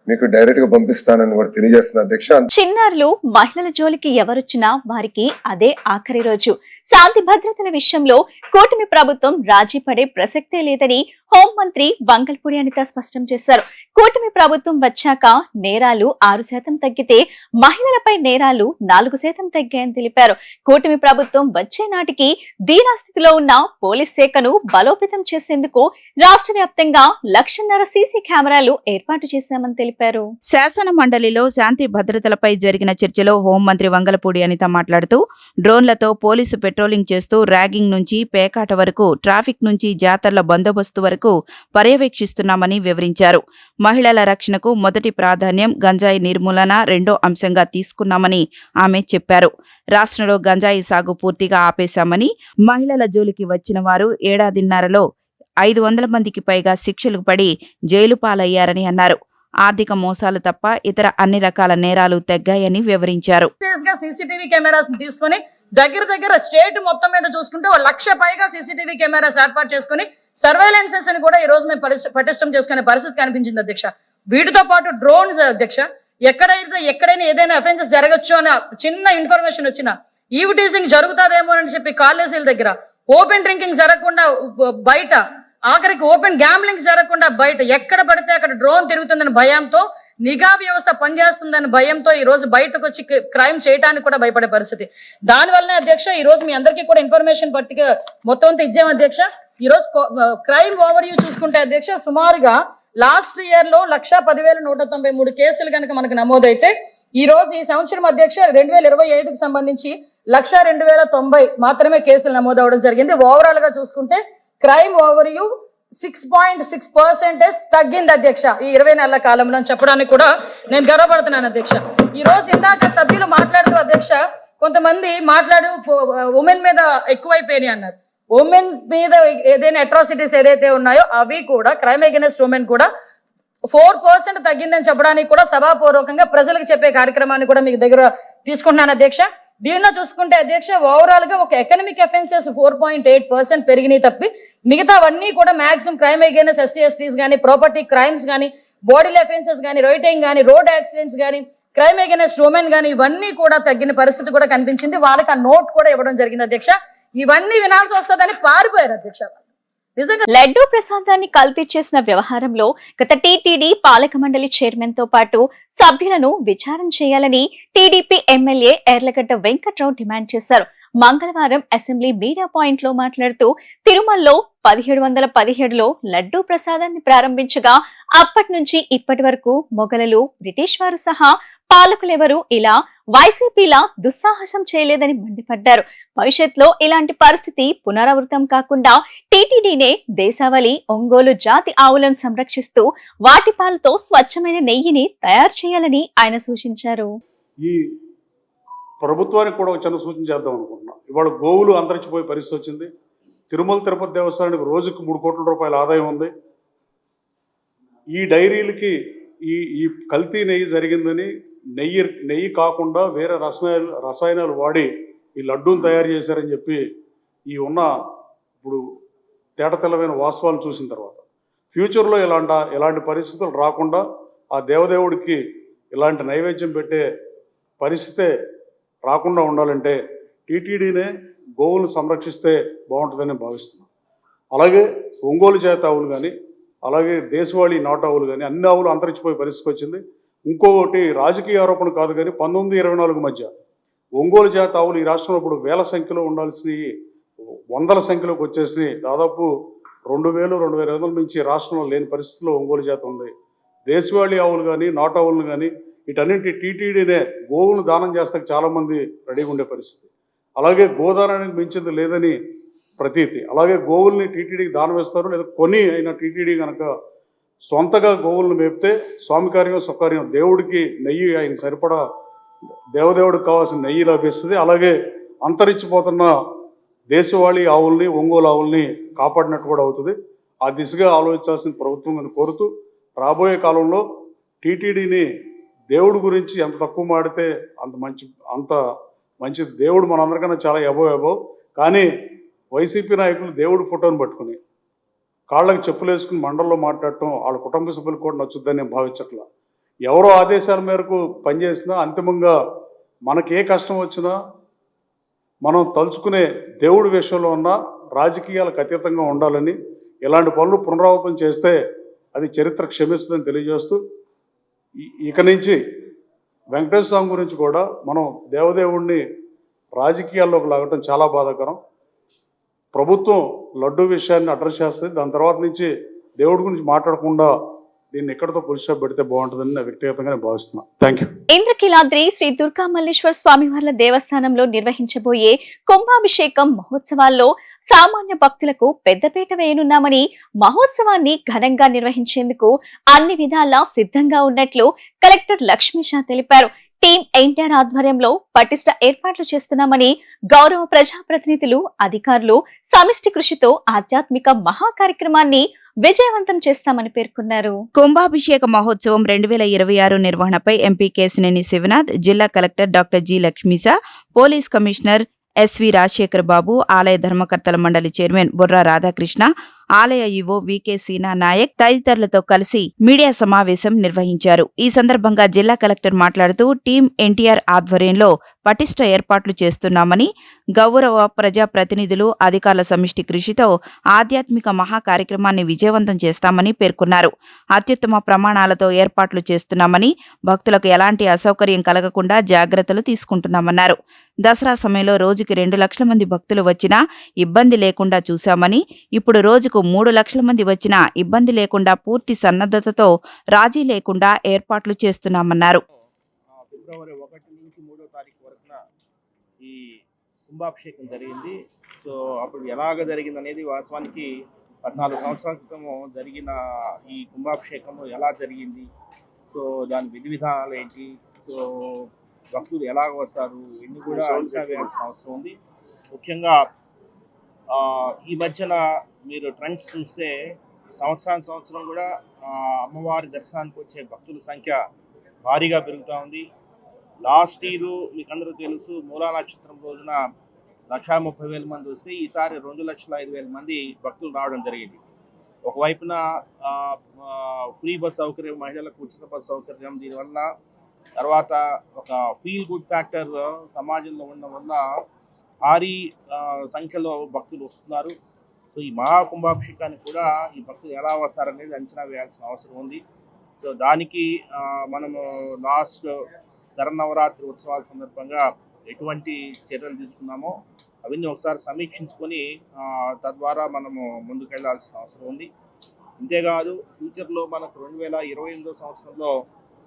మీకు డైరెక్ట్ గా పంపిస్తానని కూడా తెలియజేస్తున్నా అధ్యక్ష. చిన్నారులు మహిళల జోలికి ఎవరొచ్చినా వారికి అదే ఆఖరి రోజు. శాంతి భద్రతల విషయంలో కూటమి ప్రభుత్వం రాజీ పడే ప్రసక్తే లేదని హోంమంత్రి వంగల్పూడి అనిత స్పష్టం చేశారు. కూటమి ప్రభుత్వం వచ్చాక నేరాలు 6% తగ్గితే మహిళలపై నేరాలు 4% తగ్గాయని తెలిపారు. కూటమి ప్రభుత్వం వచ్చే నాటికి దీనాస్థితిలో ఉన్న పోలీస్ శాఖను బలోపేతం చేసేందుకు రాష్ట్ర వ్యాప్తంగా 1,00,000 సీసీ కెమెరాలు ఏర్పాటు చేశామని తెలిపారు. శాసన మండలిలో శాంతి భద్రతలపై జరిగిన చర్చలో హోంమంత్రి వంగలపూడి అనిత మాట్లాడుతూ డ్రోన్లతో పోలీసు పెట్రోలింగ్ చేస్తూ ర్యాగింగ్ నుంచి పేకాట వరకు, ట్రాఫిక్ నుంచి జాతరల బందోబస్తు వరకు పర్యవేక్షిస్తున్నామని వివరించారు. మహిళల రక్షణకు మొదటి ప్రాధాన్యం గంజాయి నిర్మూలన రెండో అంశంగా తీసుకున్నామని ఆమె చెప్పారు. రాష్ట్రంలో గంజాయి సాగు పూర్తిగా ఆపేశామని, మహిళల జోలికి వచ్చిన వారు ఏడాదిన్నరలో 500 మందికి పైగా శిక్షలకు పడి జైలు పాలయ్యారని అన్నారు. ఆర్థిక మోసాలు తప్ప ఇతర అన్ని రకాల నేరాలు తగ్గాయని వివరించారు. సీసీటీవీ కెమెరాస్ తీసుకుని దగ్గర స్టేట్ మొత్తం మీద చూసుకుంటే 1,00,000 పైగా సీసీటీవీ కెమెరాస్ ఏర్పాటు చేసుకుని సర్వేలెన్సెస్ అని కూడా ఈ రోజు మేము పటిష్టం చేసుకునే పరిస్థితి కనిపించింది అధ్యక్ష. వీటితో పాటు డ్రోన్స్ అధ్యక్ష, ఎక్కడైనా ఏదైనా అఫెన్సెస్ జరగచ్చు అనే చిన్న ఇన్ఫర్మేషన్ వచ్చినా, ఈవ్ టీజింగ్ జరుగుతుందేమో అని చెప్పి కాలేజీల దగ్గర ఓపెన్ డ్రింకింగ్ జరగకుండా బయట, ఆఖరికి ఓపెన్ గ్యాంబ్లింగ్స్ జరగకుండా బయట ఎక్కడ పడితే అక్కడ డ్రోన్ తిరుగుతుందని భయంతో, నిఘా వ్యవస్థ పనిచేస్తుందని భయంతో ఈ రోజు బయటకు వచ్చి క్రైమ్ చేయడానికి కూడా భయపడే పరిస్థితి. దానివల్లనే అధ్యక్ష ఈ రోజు మీ అందరికీ కూడా ఇన్ఫర్మేషన్ పట్టిక మొత్తం అంతా ఇచ్చాం అధ్యక్ష. ఈ రోజు క్రైమ్ ఓవర్ వ్యూ చూసుకుంటే అధ్యక్ష, సుమారుగా లాస్ట్ ఇయర్ లో 1,10,193 కేసులు కనుక మనకు నమోదైతే ఈ రోజు ఈ సంవత్సరం అధ్యక్ష 2025కు సంబంధించి 1,02,090 మాత్రమే కేసులు నమోదవడం జరిగింది. ఓవరాల్ గా చూసుకుంటే క్రైమ్ ఓవర్ వ్యూ 6.6% తగ్గింది అధ్యక్ష ఈ 20 నెలల కాలంలో చెప్పడానికి కూడా నేను గర్వపడుతున్నాను అధ్యక్ష. ఈ రోజు ఇందాక సభ్యులు మాట్లాడుతూ అధ్యక్ష, కొంతమంది ఉమెన్ మీద ఎక్కువైపోయినాయి అన్నారు. ఉమెన్ మీద ఏదైనా అట్రాసిటీస్ ఏదైతే ఉన్నాయో అవి కూడా క్రైమ్ అగైనెస్ట్ ఉమెన్ కూడా 4% తగ్గిందని చెప్పడానికి కూడా సభాపూర్వకంగా ప్రజలకు చెప్పే కార్యక్రమాన్ని కూడా మీకు దగ్గర తీసుకుంటున్నాను అధ్యక్ష. దీనిలో చూసుకుంటే అధ్యక్ష ఓవరాల్ గా ఒక ఎకనామిక్ అఫెన్సెస్ 4.8% పెరిగినాయి తప్పి మిగతావన్నీ కూడా మాక్సిమం క్రైమ్ అగైనెస్ట్ ఎస్సీ ఎస్టీస్ కానీ, ప్రాపర్టీ క్రైమ్స్ కానీ, బాడీల అఫెన్సెస్ కానీ, రైటింగ్ కానీ, రోడ్ యాక్సిడెంట్స్ కానీ, క్రైమ్ అగైనెస్ట్ ఉమెన్ కానీ ఇవన్నీ కూడా తగ్గిన పరిస్థితి కూడా కనిపించింది. వాళ్ళకి ఆ నోట్ కూడా ఇవ్వడం జరిగింది అధ్యక్ష. ఇవన్నీ వినాల్సి వస్తుందని పారిపోయారు అధ్యక్ష. లడ్డూ ప్రసాదాన్ని కల్తీ చేసిన వ్యవహారంలో గత టీటీడీ పాలక మండలి చైర్మన్ తో పాటు సభ్యులను విచారణ చేయాలని TDP MLA Yarlagadda Venkatrao demand చేశారు. మంగళవారం అసెంబ్లీ మీడియా పాయింట్ లో మాట్లాడుతూ తిరుమలలో 1717లో లడ్డూ ప్రసాదాన్ని ప్రారంభించగా అప్పటి నుంచి ఇప్పటి వరకు మొఘలులు, బ్రిటిష్ వారు సహా పాలకులెవరూ ఇలా వైసీపీలా దుస్సాహసం చేయలేదని మండిపడ్డారు. భవిష్యత్తులో ఇలాంటి పరిస్థితి పునరావృతం కాకుండా టీటీడీనే దేశావళి, ఒంగోలు జాతి ఆవులను సంరక్షిస్తూ వాటి పాలతో స్వచ్ఛమైన నెయ్యిని తయారు చేయాలని ఆయన సూచించారు. ఈ ప్రభుత్వానికి కూడా ఒక చిన్న సూచన చేద్దాం అనుకుంటున్నాం. ఇవాళ గోవులు అంతరించిపోయే పరిస్థితి వచ్చింది. తిరుమల తిరుపతి దేవస్థానానికి రోజుకు 3 కోట్ల రూపాయల ఆదాయం ఉంది. ఈ డైరీలకి ఈ కల్తీ నెయ్యి జరిగిందని, నెయ్యి కాకుండా వేరే రసాయనాలు వాడి ఈ లడ్డూని తయారు చేశారని చెప్పి ఈ ఉన్న ఇప్పుడు తేటతెల్లమైన వాస్తవాలను చూసిన తర్వాత ఫ్యూచర్లో ఇలాంటి పరిస్థితులు రాకుండా ఆ దేవదేవుడికి ఇలాంటి నైవేద్యం పెట్టే పరిస్థితే రాకుండా ఉండాలంటే టీటీడీనే గోవులను సంరక్షిస్తే బాగుంటుందని భావిస్తున్నాను. అలాగే ఒంగోలు జాతి ఆవులు కానీ, అలాగే దేశవాళీ నాటు ఆవులు కానీ అన్ని ఆవులు అంతరించిపోయే పరిస్థితికి వచ్చింది. ఇంకొకటి రాజకీయ ఆరోపణ కాదు కానీ 1924 మధ్య ఒంగోలు జాతి ఆవులు ఈ రాష్ట్రంలో ఇప్పుడు వేల సంఖ్యలో ఉండాల్సినవి వందల సంఖ్యలోకి వచ్చేసినాయి. దాదాపు 2000-2500 మించి రాష్ట్రంలో లేని పరిస్థితిలో ఒంగోలు జాతి ఉంది. దేశవాళీ ఆవులు కానీ నాటు ఆవులను కానీ వీటన్నింటి టీటీడీనే గోవులను దానం చేస్తే చాలామంది రెడీగా ఉండే పరిస్థితి. అలాగే గోదానానికి మించింది లేదని ప్రతీతి. అలాగే గోవుల్ని టీటీడీకి దానం వేస్తారు, లేదా కొని అయిన టీటీడీ కనుక సొంతగా గోవులను మేపితే స్వామి కార్యం సుకార్యం, దేవుడికి నెయ్యి ఆయన సరిపడా దేవదేవుడికి కావాల్సిన నెయ్యి లభిస్తుంది. అలాగే అంతరించిపోతున్న దేశవాళీ ఆవుల్ని ఒంగోలు ఆవుల్ని కాపాడినట్టు కూడా అవుతుంది. ఆ దిశగా ఆలోచించాల్సిన ప్రభుత్వం అని కోరుతూ రాబోయే కాలంలో టీటీడీని దేవుడి గురించి ఎంత తక్కువ మాడితే అంత మంచిది. దేవుడు మనందరికన్నా చాలా ఎబో కానీ వైసీపీ నాయకులు దేవుడి ఫోటోని పట్టుకుని కాళ్ళకి చెప్పులు వేసుకుని మండల్లో మాట్లాడటం వాళ్ళ కుటుంబ సభ్యులు కూడా నచ్చుద్దని నేను భావించట్లా. ఎవరో ఆదేశాల మేరకు పనిచేసినా అంతిమంగా మనకి ఏ కష్టం వచ్చినా మనం తలుచుకునే దేవుడి విషయంలో ఉన్న రాజకీయాలకు అతీతంగా ఉండాలని, ఇలాంటి పనులు పునరావృతం చేస్తే అది చరిత్ర క్షమిస్తుందని తెలియజేస్తూ ఇక నుంచి వెంకటేశ్వర స్వామి గురించి కూడా మనం దేవదేవుడిని రాజకీయాల్లోకి లాగటం చాలా బాధాకరం. ప్రభుత్వం లడ్డూ విషయాన్ని అడ్రస్ చేస్తుంది, దాని తర్వాత నుంచి దేవుడి గురించి మాట్లాడకుండా దీన్ని ఎక్కడితో పులిషా పెడితే బాగుంటుందని నేను వ్యక్తిగతంగా భావిస్తున్నాను. Thank you. ఇంద్రకీలాద్రి శ్రీ దుర్గా మల్లేశ్వర స్వామివార్ల దేవస్థానంలో నిర్వహించబోయే కుంభాభిషేకం మహోత్సవాల్లో సామాన్య భక్తులకు పెద్దపీట వేయనున్నామని, మహోత్సవాన్ని ఘనంగా నిర్వహించేందుకు అన్ని విధాలా సిద్ధంగా ఉన్నట్లు కలెక్టర్ లక్ష్మీషా తెలిపారు. టీం ఎన్టీఆర్ ఆధ్వర్యంలో పటిష్ట ఏర్పాట్లు చేస్తున్నామని, గౌరవ ప్రజాప్రతినిధులు, అధికారులు సమిష్టి కృషితో ఆధ్యాత్మిక మహా కార్యక్రమాన్ని విజయవంతం చేస్తామని పేర్కొన్నారు. కుంభాభిషేక మహోత్సవం 2026 నిర్వహణపై ఎంపీ కేశినేని శివనాథ్, జిల్లా collector doctor G Lakshmisha, police commissioner SV Rajasekhar Babu, ఆలయ ధర్మకర్తల మండలి చైర్మన్ బుర్రా రాధాకృష్ణ, ఆలయ ఈవో వికే సీనా నాయక్ తదితరులతో కలిసి మీడియా సమావేశం నిర్వహించారు. ఈ సందర్భంగా జిల్లా కలెక్టర్ మాట్లాడుతూ టీం ఎన్టీఆర్ ఆధ్వర్యంలో పటిష్ట ఏర్పాట్లు చేస్తున్నామని, గౌరవ ప్రజాప్రతినిధులు, అధికారుల సమిష్టి కృషితో ఆధ్యాత్మిక మహా కార్యక్రమాన్ని విజయవంతం చేస్తామని పేర్కొన్నారు. అత్యుత్తమ ప్రమాణాలతో ఏర్పాట్లు చేస్తున్నామని, భక్తులకు ఎలాంటి అసౌకర్యం కలగకుండా జాగ్రత్తలు తీసుకుంటున్నామన్నారు. దసరా సమయంలో రోజుకి 2 లక్షల మంది భక్తులు వచ్చినా ఇబ్బంది లేకుండా చూశామని, ఇప్పుడు రోజుకు 3 లక్షల మంది వచ్చినా ఇబ్బంది లేకుండా పూర్తి సన్నద్ధతతో రాజీ లేకుండా ఏర్పాట్లు చేస్తున్నామన్నారు. ఫిబ్రవరి 1 నుంచి 3వ తారీఖు వరకున ఈ కుంభాభిషేకం జరిగింది. సో అప్పుడు ఎలాగ జరిగింది అనేది వాస్తవానికి 14 సంవత్సరాల క్రితము జరిగిన ఈ కుంభాభిషేకము ఎలా జరిగింది, సో దాని విధి విధానాలు ఏంటి, సో భక్తులు ఎలాగ వస్తారు, ఇన్ని కూడా అంచనా వేయాల్సిన అవసరం ఉంది. ముఖ్యంగా ఈ మధ్యన మీరు ట్రెండ్స్ చూస్తే సంవత్సరం కూడా అమ్మవారి దర్శనానికి వచ్చే భక్తుల సంఖ్య భారీగా పెరుగుతూ ఉంది. లాస్ట్ ఇయర్ మీకు అందరూ తెలుసు, మూలా నక్షత్రం రోజున 1,30,000 మంది వస్తే ఈసారి 2,05,000 మంది భక్తులు రావడం జరిగింది. ఒకవైపున ఫ్రీ బస్ సౌకర్యం, మహిళలకు ఉచిత బస్ సౌకర్యం, దీనివల్ల తర్వాత ఒక ఫీల్ గుడ్ ఫ్యాక్టర్ సమాజంలో ఉండడం వల్ల భారీ సంఖ్యలో భక్తులు వస్తున్నారు. సో ఈ మహాకుంభాభిషేకానికి కూడా ఈ భక్తులు ఎలా వస్తారనేది అంచనా వేయాల్సిన అవసరం ఉంది. సో దానికి మనము లాస్ట్ శరన్నవరాత్రి ఉత్సవాల సందర్భంగా ఎటువంటి చర్యలు తీసుకున్నామో అవన్నీ ఒకసారి సమీక్షించుకొని తద్వారా మనము ముందుకెళ్లాల్సిన అవసరం ఉంది. అంతేకాదు ఫ్యూచర్లో మనకు 2028 సంవత్సరంలో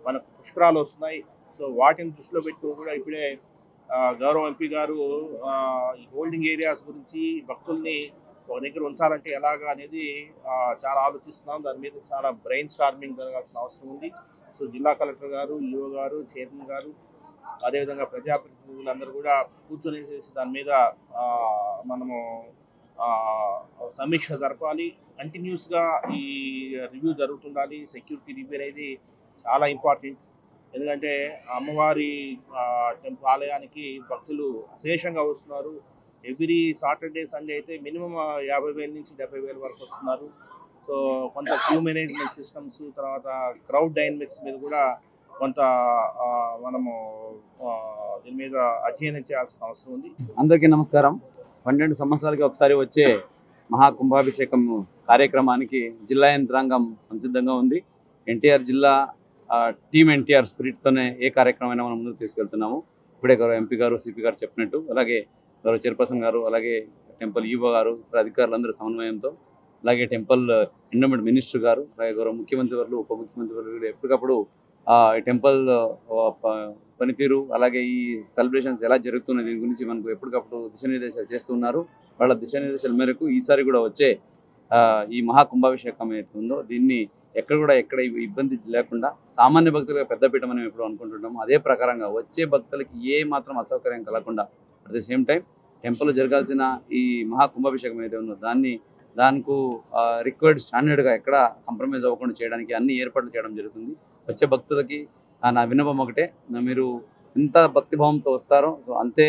మనకు పుష్కరాలు వస్తున్నాయి. సో వాటిని దృష్టిలో పెట్టుకుని కూడా ఇప్పుడే గౌరవ ఎంపీ గారు ఈ హోల్డింగ్ ఏరియాస్ గురించి భక్తుల్ని ఒక దగ్గర ఉంచాలంటే ఎలాగా అనేది చాలా ఆలోచిస్తున్నాం. దాని మీద చాలా బ్రెయిన్ స్టార్మింగ్ జరగాల్సిన అవసరం ఉంది. సో జిల్లా కలెక్టర్ గారు, ఈఓ గారు, చైర్మన్ గారు, అదేవిధంగా ప్రజాప్రతినిధులందరూ కూడా కూర్చొని దాని మీద మనము సమీక్ష జరపాలి. కంటిన్యూస్గా ఈ రివ్యూ జరుగుతుండాలి. సెక్యూరిటీ రివ్యూ అనేది చాలా ఇంపార్టెంట్. ఎందుకంటే అమ్మవారి ఆలయానికి భక్తులు అశేషంగా వస్తున్నారు. ఎవ్రీ సాటర్డే, సండే అయితే మినిమం 50,000 నుంచి 70,000 వరకు వస్తున్నారు. సో కొంత క్యూ మేనేజ్మెంట్ సిస్టమ్స్, తర్వాత క్రౌడ్ డైనమిక్స్ మీద కూడా కొంత మనము దీని మీద అధ్యయనం చేయాల్సిన అవసరం ఉంది. అందరికీ నమస్కారం. 12 సంవత్సరాలకి ఒకసారి వచ్చే మహాకుంభాభిషేకం కార్యక్రమానికి జిల్లా యంత్రాంగం సంసిద్ధంగా ఉంది. ఎన్టీఆర్ జిల్లా టీమ్ ఎన్టీఆర్ స్పిరిట్తోనే ఏ కార్యక్రమమైనా మనం ముందుకు తీసుకెళ్తున్నాము. ఇప్పుడే గౌరవ ఎంపీ గారు, సిపి గారు చెప్పినట్టు, అలాగే గౌరవ చైర్పర్సన్ గారు, అలాగే టెంపుల్ ఈవో గారు, ఇతర అధికారులందరూ సమన్వయంతో, అలాగే టెంపుల్ ఎండోమెంట్ మినిస్టర్ గారు, అలాగే గౌరవ ముఖ్యమంత్రి వర్లు, ఉప ముఖ్యమంత్రి వర్లు ఎప్పటికప్పుడు టెంపుల్ పనితీరు, అలాగే ఈ సెలబ్రేషన్స్ ఎలా జరుగుతున్నాయి దీని గురించి మనకు ఎప్పటికప్పుడు దిశానిర్దేశాలు చేస్తున్నారు. వాళ్ళ దిశానిర్దేశాల మేరకు ఈసారి కూడా వచ్చే ఈ మహాకుంభాభిషేకం ఏదైతే ఉందో దీన్ని ఎక్కడ ఇబ్బంది లేకుండా సామాన్య భక్తులుగా పెద్దపీట మనం ఎప్పుడు అనుకుంటుంటాము. అదే ప్రకారంగా వచ్చే భక్తులకి ఏ మాత్రం అసౌకర్యం కలగకుండా at the same time temple జరగాల్సిన ఈ మహాకుంభాభిషేకం ఏదైతే ఉందో దానికి రిక్వైర్డ్ స్టాండర్డ్గా ఎక్కడ కాంప్రమైజ్ అవ్వకుండా చేయడానికి అన్ని ఏర్పాట్లు చేయడం జరుగుతుంది. వచ్చే భక్తులకి నా విన్నపం ఒకటే, మీరు ఎంత భక్తిభావంతో వస్తారో సో అంతే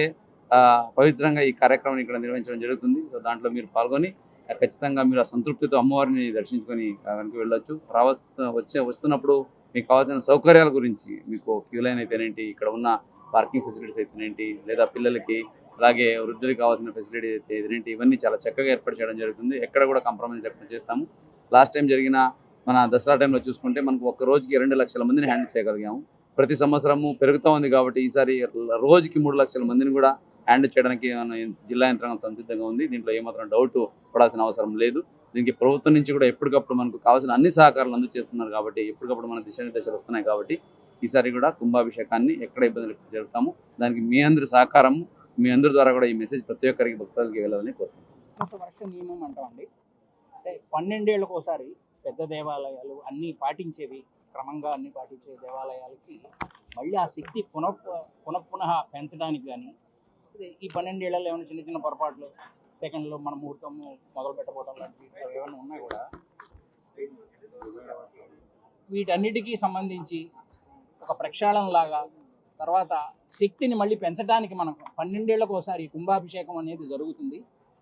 పవిత్రంగా ఈ కార్యక్రమాన్ని ఇక్కడ నిర్వహించడం జరుగుతుంది. సో దాంట్లో మీరు పాల్గొని ఖచ్చితంగా మీరు ఆ సంతృప్తితో అమ్మవారిని దర్శించుకొని వెనక్కి వెళ్ళొచ్చు. వస్తున్నప్పుడు మీకు కావాల్సిన సౌకర్యాల గురించి, మీకు క్యూ లైన్ అయితేనేంటి, ఇక్కడ ఉన్న పార్కింగ్ ఫెసిలిటీస్ అయితేనేంటి, లేదా పిల్లలకి అలాగే వృద్ధులకి కావాల్సిన ఫెసిలిటీ అయితేనేంటి, ఇవన్నీ చాలా చక్కగా ఏర్పాటు చేయడం జరుగుతుంది. ఎక్కడ కూడా కాంప్రమైజ్ లేకుండా చేస్తాము. లాస్ట్ టైం జరిగిన మన దసరా టైంలో చూసుకుంటే మనకు ఒక్క రోజుకి 2 లక్షల మందిని హ్యాండిల్ చేయగలిగాము. ప్రతి సంవత్సరము పెరుగుతూ ఉంది కాబట్టి ఈసారి రోజుకి 3 లక్షల మందిని కూడా హ్యాండిల్ చేయడానికి జిల్లా యంత్రాంగం సంసిద్ధంగా ఉంది. దీంట్లో ఏమాత్రం డౌట్ పడాల్సిన అవసరం లేదు. దీనికి ప్రభుత్వం నుంచి కూడా ఎప్పటికప్పుడు మనకు కావాల్సిన అన్ని సహకారాలు అందజేస్తున్నారు కాబట్టి, ఎప్పటికప్పుడు మన దిశానిర్దేశాలు వస్తున్నాయి కాబట్టి ఈసారి కూడా కుంభాభిషేకాన్ని ఎక్కడ ఇబ్బందులు జరుగుతాము. దానికి మీ అందరి సహకారము, మీ అందరి ద్వారా కూడా ఈ మెసేజ్ ప్రతి ఒక్కరికి భక్తులకి వెళ్ళాలని కోరుకుంటున్నాం. వర్ష నియమం అంటామండి, అంటే 12 ఏళ్ళకు ఒకసారి పెద్ద దేవాలయాలు అన్నీ పాటించేవి, క్రమంగా అన్ని పాటించే దేవాలయాలకి మళ్ళీ ఆ శక్తి పునః పెంచడానికి కానీ, ఈ 12 ఏళ్లలో ఏమైనా చిన్న చిన్న పొరపాట్లు, సెకండ్లో మన ముహూర్తము మొదలు పెట్టబోవడం లాంటివి ఏమైనా ఉన్నా కూడా వీటన్నిటికీ సంబంధించి ఒక ప్రక్షాళనలాగా తర్వాత శక్తిని మళ్ళీ పెంచడానికి మనం 12 ఏళ్లకు ఒకసారి కుంభాభిషేకం అనేది జరుగుతుంది.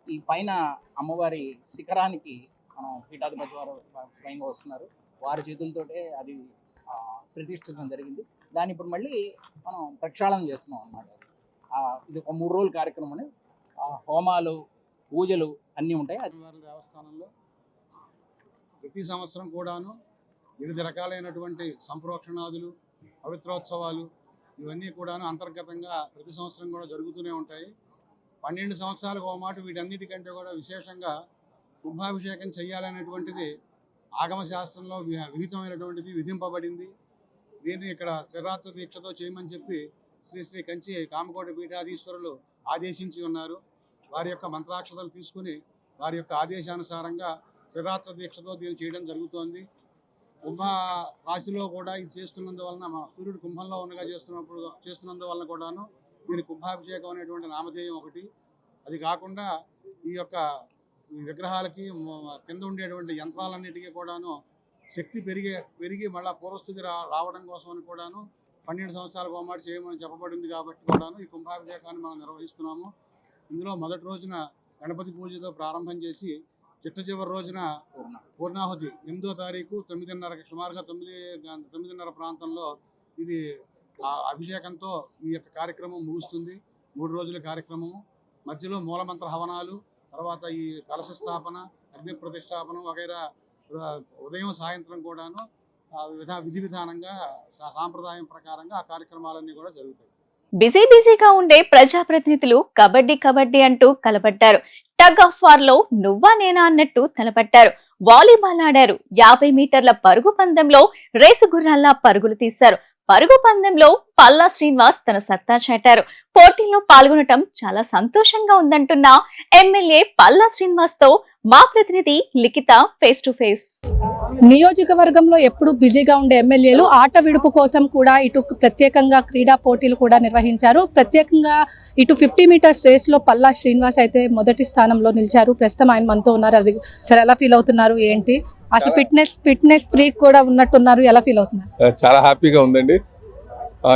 ఈ పైన అమ్మవారి శిఖరానికి మనం పీఠాధిపతి వారు స్వయంగా వస్తున్నారు, వారి చేతులతోటే అది ప్రతిష్ఠించడం జరిగింది. దాన్ని ఇప్పుడు మళ్ళీ మనం ప్రక్షాళన చేస్తున్నాం అన్నమాట. ఇది ఒక 3 రోజుల కార్యక్రమం. హోమాలు, పూజలు అన్నీ ఉంటాయి. అది దేవస్థానంలో ప్రతి సంవత్సరం కూడాను వివిధ రకాలైనటువంటి సంప్రోక్షణాదులు, పవిత్రోత్సవాలు ఇవన్నీ కూడాను అంతర్గతంగా ప్రతి సంవత్సరం కూడా జరుగుతూనే ఉంటాయి. 12 సంవత్సరాలకు ఒక మాట వీటన్నిటికంటే కూడా విశేషంగా కుంభాభిషేకం చేయాలనేటువంటిది ఆగమ శాస్త్రంలో విహితమైనటువంటిది, విధింపబడింది. దీన్ని ఇక్కడ త్రిరాత్ర దీక్షతో చేయమని చెప్పి శ్రీ శ్రీ కంచి కామకోటి పీఠాధీశ్వరులు ఆదేశించి ఉన్నారు. వారి యొక్క మంత్రాక్షతలు తీసుకుని వారి యొక్క ఆదేశానుసారంగా త్రిరాత్ర దీక్షతో దీన్ని చేయడం జరుగుతోంది. కుంభ రాశిలో కూడా ఇది చేస్తున్నందువలన, సూర్యుడు కుంభంలో ఉండగా చేస్తున్నందువలన కూడాను దీని కుంభాభిషేకం అనేటువంటి నామధేయం ఒకటి. అది కాకుండా ఈ యొక్క విగ్రహాలకి కింద ఉండేటువంటి యంత్రాలన్నిటికీ కూడాను శక్తి పెరిగి మళ్ళీ పూర్వస్థితి రావడం కోసం అని కూడాను 12 సంవత్సరాలకు ఒక మాట చేయమని చెప్పబడింది. కాబట్టి కూడాను ఈ కుంభాభిషేకాన్ని మనం నిర్వహిస్తున్నాము. ఇందులో మొదటి రోజున గణపతి పూజతో ప్రారంభం చేసి చిట్ట చివరి రోజున పూర్ణాహుతి 8వ తారీఖు 9:30 సుమారుగా 9:30 ప్రాంతంలో ఇది అభిషేకంతో ఈ యొక్క కార్యక్రమం ముగుస్తుంది. 3 రోజుల కార్యక్రమము. మధ్యలో మూలమంత్ర హవనాలు, తర్వాత ఈ కలశ స్థాపన, అగ్ని ప్రతిష్టాపన వగైరా ఉదయం సాయంత్రం కూడాను విధి విధానంగా సాంప్రదాయం ప్రకారంగా ఆ కార్యక్రమాలన్నీ కూడా జరుగుతాయి. బిజీగా ఉండే ప్రజాప్రతినిధులు కబడ్డీ అంటూ కలబడ్డారు. టగ్ ఆఫ్ వార్ లో నువ్వా నేనా అన్నట్టు తలపట్టారు. వాలీబాల్ ఆడారు. 50 మీటర్ల పరుగు పందెంలో రేసు గుర్రాల్లా పరుగులు తీశారు. పరుగు పందెంలో పల్లా శ్రీనివాస్ తన సత్తా చాటారు. పోటీల్లో పాల్గొనటం చాలా సంతోషంగా ఉందంటున్న ఎమ్మెల్యే పల్లా శ్రీనివాస్ తో మా ప్రతినిధి లిఖిత ఫేస్ టు ఫేస్. నియోజకవర్గంలో ఎప్పుడు బిజీగా ఉండే ఎమ్మెల్యేలు ఆట విడుపు కోసం కూడా ఇటు ప్రత్యేకంగా క్రీడా పోటీలు కూడా నిర్వహించారు. ప్రత్యేకంగా ఇటు 50 మీటర్స్ రేస్లో పల్లా శ్రీనివాస్ అయితే మొదటి స్థానంలో నిలిచారు. ప్రస్తుతం ఆయన మనతో ఉన్నారు. అది సరే, ఎలా ఫీల్ అవుతున్నారు ఏంటి? అసలు ఫిట్నెస్ ఫ్రీక్ కూడా ఉన్నట్టున్నారు, ఎలా ఫీల్ అవుతున్నారు? చాలా హ్యాపీగా ఉందండి.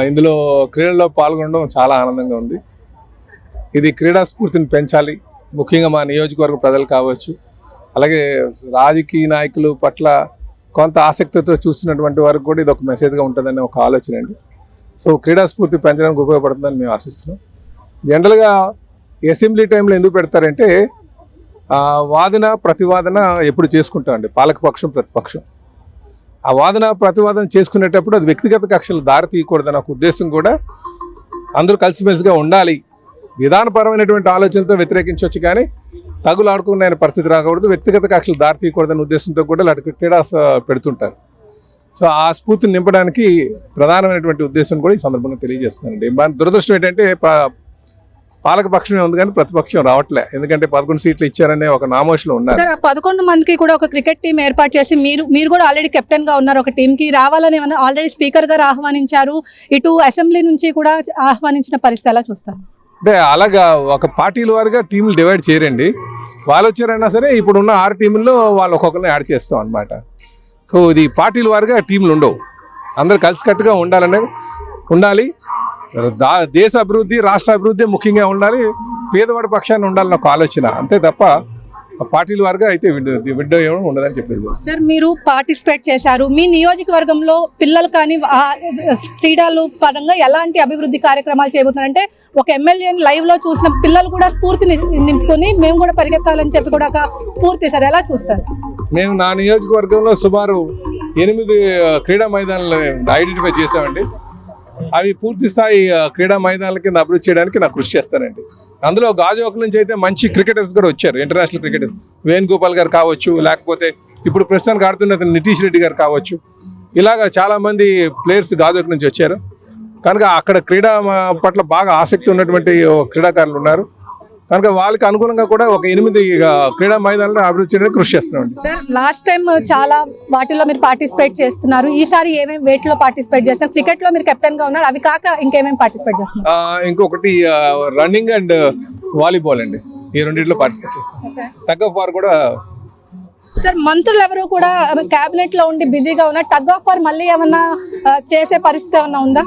ఇందులో క్రీడల్లో పాల్గొనడం చాలా ఆనందంగా ఉంది. ఇది క్రీడా స్ఫూర్తిని పెంచాలి, ముఖ్యంగా మా నియోజకవర్గ ప్రజలు కావచ్చు, అలాగే రాజకీయ నాయకుల పట్ల కొంత ఆసక్తితో చూస్తున్నటువంటి వారికి కూడా ఇది ఒక మెసేజ్గా ఉంటుందనే ఒక ఆలోచన అండి. సో క్రీడా స్ఫూర్తి పెంచడానికి ఉపయోగపడుతుందని మేము ఆశిస్తున్నాం. జనరల్గా అసెంబ్లీ టైంలో ఎందుకు పెడతారంటే వాదన ప్రతివాదన ఎప్పుడు చేసుకుంటామండి, పాలకపక్షం ప్రతిపక్షం. ఆ వాదన ప్రతివాదన చేసుకునేటప్పుడు అది వ్యక్తిగత కక్షలు దారి తీయకూడదన్న ఒక ఉద్దేశం కూడా, అందరూ కలిసిమెలిసిగా ఉండాలి, విధానపరమైనటువంటి ఆలోచనతో వ్యతిరేకించవచ్చు కానీ తగులాడుకునే పరిస్థితి రాకూడదు, వ్యక్తిగత కక్షలు దారి తీయకూడదన్న ఉద్దేశంతో కూడా ఇలాంటి క్రీడా పెడుతుంటారు. సో ఆ స్ఫూర్తిని నింపడానికి ప్రధానమైనటువంటి ఉద్దేశం కూడా ఈ సందర్భంగా తెలియజేస్తున్నానండి. దురదృష్టం ఏంటంటే పాలకపక్షమే ఉంది కానీ ప్రతిపక్షం రావట్లే, ఎందుకంటే 11 సీట్లు ఇచ్చారనే ఒక నామోషిలో ఉన్నారు. 11 మందికి కూడా ఒక క్రికెట్ టీం ఏర్పాటు చేసి మీరు కూడా ఆల్రెడీ కెప్టెన్ గా ఉన్నారు, ఒక టీం కి రావాలని ఆల్రెడీ స్పీకర్ గారు ఆహ్వానించారు, ఇటు అసెంబ్లీ నుంచి కూడా ఆహ్వానించిన పరిస్థితి ఎలా చూస్తారు? అంటే అలాగా ఒక పార్టీల వారుగా టీంలు డివైడ్ చేయరండి. వాళ్ళు వచ్చారైనా సరే ఇప్పుడున్న 6 టీముల్లో వాళ్ళు ఒక్కొక్కరిని యాడ్ చేస్తాం అనమాట. సో ఇది పార్టీల వారుగా టీంలు ఉండవు, అందరు కలిసికట్టుగా ఉండాలి. దేశ అభివృద్ధి, రాష్ట్ర అభివృద్ధి ముఖ్యంగా ఉండాలి, పేదవాడి పక్షాన్ని ఉండాలని ఒక ఆలోచన, అంతే తప్ప పార్టీల వారుగా అయితే విడ్డూయం ఉండదని చెప్పేది. సార్, మీరు పార్టిసిపేట్ చేశారు, మీ నియోజకవర్గంలో పిల్లలు కానీ క్రీడలు పరంగా ఎలాంటి అభివృద్ధి కార్యక్రమాలు చేయబోతున్నారంటే ఒక ఎమ్మెల్యేని లైవ్ లో చూసిన పిల్లలు కూడా స్ఫూర్తిని నింపుకొని మేము కూడా పరిగెత్తాలని చెప్పి కూడా ఒక స్ఫూర్తి, సార్ ఎలా చూస్తారు? మేము నా నియోజకవర్గంలో సుమారు 8 క్రీడా మైదానాలు ఐడెంటిఫై చేసామండి. అవి పూర్తి స్థాయి క్రీడా మైదానాల కింద అభివృద్ధి చేయడానికి నాకు కృషి చేస్తానండి. అందులో గాజువాక నుంచి అయితే మంచి క్రికెటర్స్ కూడా వచ్చారు, ఇంటర్నేషనల్ క్రికెటర్స్, వేణుగోపాల్ గారు కావచ్చు, లేకపోతే ఇప్పుడు ప్రస్తుతానికి ఆడుతున్న నితీష్ రెడ్డి గారు కావచ్చు, ఇలాగా చాలామంది ప్లేయర్స్ గాజువాక నుంచి వచ్చారు. కనుక అక్కడ క్రీడా పట్ల బాగా ఆసక్తి ఉన్నటువంటి క్రీడాకారులు ఉన్నారు. కనుక వాళ్ళకి అనుగుణంగా కూడా ఒక 8 క్రీడా మైదానాలను అభివృద్ధి చేయడానికి కృషి చేస్తున్నామండి. లాస్ట్ టైం చాలా వాటిల్లో మీరు పార్టిసిపేట్ చేస్తున్నారు, ఈసారి ఏమేమి వేటిలో పార్టిసిపేట్ చేస్తారు? క్రికెట్ లో మీరు కెప్టెన్ గా ఉన్నారు, అవి కాక ఇంకేమేమి పార్టిసిపేట్ చేస్తున్నారు? ఇంకొకటి రన్నింగ్ అండ్ వాలీబాల్ అండి, ఈ రెండింటిలో పార్టిసిపేట్ చేస్తాం. టగ్ ఆఫ్ వార్ కూడా. సార్, మంత్రులు ఎవరు కూడా కేబినెట్ లో ఉండి బిజీగా ఉన్నారు, టగ్ ఆఫ్ వార్ మళ్ళీ ఏమన్నా చేసే పరిస్థితి ఏమన్నా ఉందా?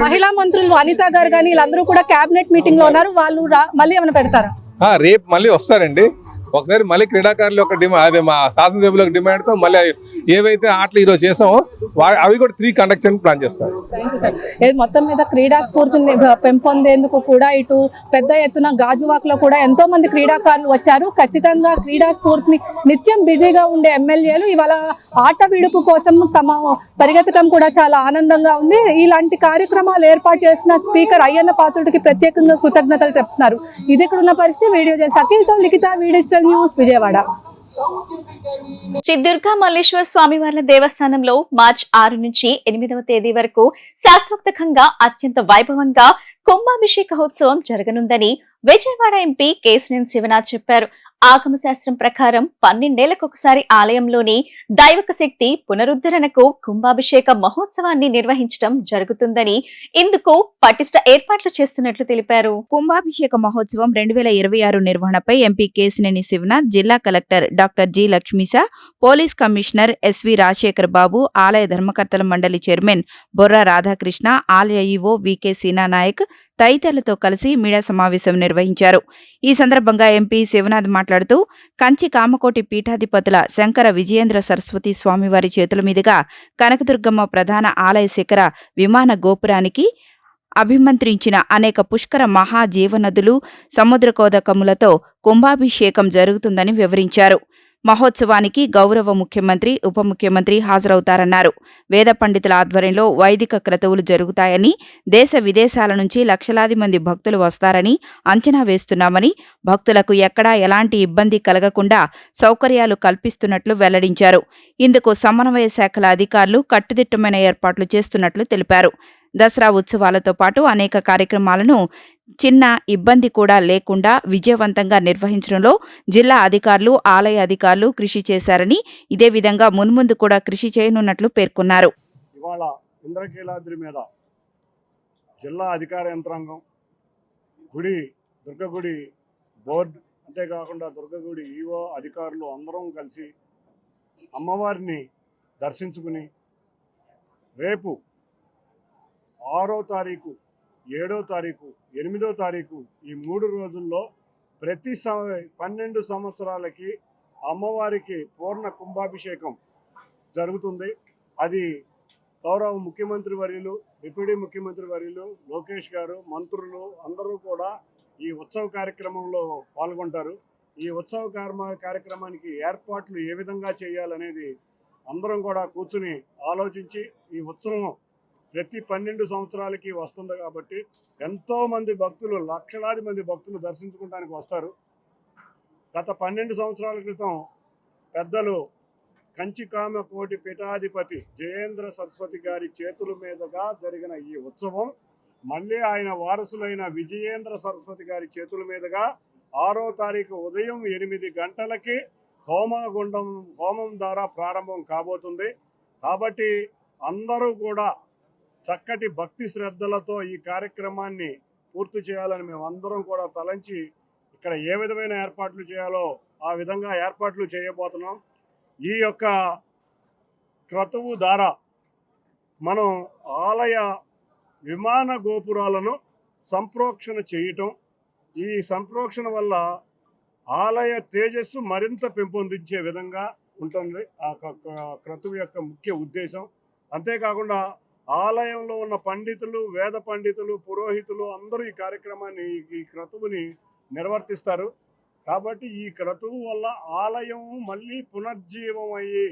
మహిళా మంత్రులు అనిత గారు కానీ వీళ్ళందరూ కూడా కేబినెట్ మీటింగ్ లో ఉన్నారు, వాళ్ళు మళ్ళీ ఏమైనా పెడతారా? రేపు మళ్ళీ వస్తారండి. ఒకసారి మళ్ళీ క్రీడాకారుల యొక్క డిమాండ్, అదే మా శాసనసభ్యుల యొక్క డిమాండ్తో మళ్ళీ ఏవైతే ఆటలు ఈరోజు చేసామో అవి కూడా 3 కండక్ట్ చేయడానికి ప్లాన్ చేస్తారు. మొత్తం మీద క్రీడా స్ఫూర్తిని పెంపొందేందుకు కూడా ఇటు పెద్ద ఎత్తున గాజువాకలో కూడా ఎంతో మంది క్రీడాకారులు వచ్చారు. ఖచ్చితంగా క్రీడా స్ఫూర్తిని నిత్యం బిజీగా ఉండే ఎమ్మెల్యేలు ఇవాళ ఆట విడుపు కోసం తమ పరిగెత్తడం కూడా చాలా ఆనందంగా ఉంది. ఇలాంటి కార్యక్రమాలు ఏర్పాటు చేసిన స్పీకర్ అయ్యన్న పాత్రుడికి ప్రత్యేకంగా కృతజ్ఞతలు చెప్తున్నారు. ఇది ఇక్కడ ఉన్న పరిస్థితి. వీడియో చేసి అఖిల్తో లిఖిత, వీడియో న్యూస్, విజయవాడ. శ్రీ దుర్గా మల్లేశ్వర స్వామివార్ల దేవస్థానంలో మార్చి 6 నుంచి 8వ తేదీ వరకు శాస్త్రోక్తంగా అత్యంత వైభవంగా కుంభాభిషేకోత్సవం జరగనుందని విజయవాడ ఎంపీ కేశినేని శివనాథ్ చెప్పారు. ఆగమ శాస్త్రం ప్రకారం 12 ఏళ్లకొకసారి ఆలయంలోని దైవక శక్తి పునరుద్ధరణకు కుంభాభిషేక మహోత్సవాన్ని నిర్వహించడం జరుగుతుందని, ఇందుకు పటిష్ట ఏర్పాట్లు చేస్తున్నట్లు తెలిపారు. కుంభాభిషేక మహోత్సవం 2026 నిర్వహణపై ఎంపీ కేశినేని శివనాథ్, జిల్లా collector doctor G Lakshmisha, police commissioner SV Rajasekhar Babu, ఆలయ ధర్మకర్తల మండలి చైర్మన్ బొర్రా రాధాకృష్ణ, ఆలయ ఈవో వికే సీనానాయక్ తదితరులతో కలిసి మీడియా సమావేశం నిర్వహించారు. ఈ సందర్భంగా ఎంపీ శివనాథ్ మాట్లాడుతూ, కంచి కామకోటి పీఠాధిపతుల శంకర విజయేంద్ర సరస్వతి స్వామివారి చేతుల మీదుగా కనకదుర్గమ్మ ప్రధాన ఆలయ శిఖర విమాన గోపురానికి అభిమంత్రించిన అనేక పుష్కర మహాజీవనదులు, సముద్రకోదకములతో కుంభాభిషేకం జరుగుతుందని వివరించారు. మహోత్సవానికి గౌరవ ముఖ్యమంత్రి, ఉప ముఖ్యమంత్రి హాజరవుతారన్నారు. వేద పండితుల ఆధ్వర్యంలో వైదిక క్రతువులు జరుగుతాయని, దేశ విదేశాల నుంచి లక్షలాది మంది భక్తులు వస్తారని అంచనా వేస్తున్నామని, భక్తులకు ఎక్కడా ఎలాంటి ఇబ్బంది కలగకుండా సౌకర్యాలు కల్పిస్తున్నట్లు వెల్లడించారు. ఇందుకు సమన్వయ శాఖల అధికారులు కట్టుదిట్టమైన ఏర్పాట్లు చేస్తున్నట్లు తెలిపారు. దసరా ఉత్సవాలతో పాటు అనేక కార్యక్రమాలను చిన్న ఇబ్బంది కూడా లేకుండా విజయవంతంగా నిర్వహించడంలో జిల్లా అధికారులు, ఆలయ అధికారులు కృషి చేశారని, ఇదే విధంగా మున్ముందు కూడా కృషి చేయనున్నట్లు పేర్కొన్నారు. ఇవాళ ఇంద్రకీలాద్రి మీద జిల్లా అధికార యంత్రాంగం, దుర్గగుడి బోర్డు, అంతేకాకుండా దుర్గగుడి ఈవో అధికారులు అందరం కలిసి అమ్మవారిని దర్శించుకుని రేపు 6వ తారీఖు, 7వ తారీఖు, 8వ తారీఖు ఈ 3 రోజుల్లో ప్రతి 12 సంవత్సరాలకి అమ్మవారికి పూర్ణ కుంభాభిషేకం జరుగుతుంది. అది గౌరవ ముఖ్యమంత్రి వర్యులు, డిప్యూటీ ముఖ్యమంత్రి వర్యులు, లోకేష్ గారు, మంత్రులు అందరూ కూడా ఈ ఉత్సవ కార్యక్రమంలో పాల్గొంటారు. ఈ ఉత్సవ కార్యక్రమానికి ఏర్పాట్లు ఏ విధంగా చేయాలనేది అందరం కూడా కూర్చుని ఆలోచించి, ఈ ఉత్సవం ప్రతి 12 సంవత్సరాలకి వస్తుంది కాబట్టి ఎంతోమంది భక్తులు, లక్షలాది మంది భక్తులు దర్శించుకోవడానికి వస్తారు. గత 12 సంవత్సరాల క్రితం పెద్దలు కంచికామ కోటి పీఠాధిపతి జయేంద్ర సరస్వతి గారి చేతుల మీదుగా జరిగిన ఈ ఉత్సవం మళ్ళీ ఆయన వారసులైన విజయేంద్ర సరస్వతి గారి చేతుల మీదుగా 6వ తారీఖు ఉదయం 8 గంటలకి హోమం ద్వారా ప్రారంభం కాబోతుంది. కాబట్టి అందరూ కూడా చక్కటి భక్తి శ్రద్ధలతో ఈ కార్యక్రమాన్ని పూర్తి చేయాలని మేము అందరం కూడా తలంచి ఇక్కడ ఏ విధమైన ఏర్పాట్లు చేయాలో ఆ విధంగా ఏర్పాట్లు చేయబోతున్నాం. ఈ యొక్క క్రతువు ద్వారా మనం ఆలయ విమాన గోపురాలను సంప్రోక్షణ చేయటం, ఈ సంప్రోక్షణ వల్ల ఆలయ తేజస్సు మరింత పెంపొందించే విధంగా ఉంటుంది ఆ క్రతువు యొక్క ముఖ్య ఉద్దేశం. అంతేకాకుండా ఆలయంలో ఉన్న పండితులు, వేద పండితులు, పురోహితులు అందరూ ఈ కార్యక్రమాన్ని, ఈ క్రతువుని నిర్వర్తిస్తారు. కాబట్టి ఈ క్రతువు వల్ల ఆలయం మళ్ళీ పునర్జీవం అయ్యి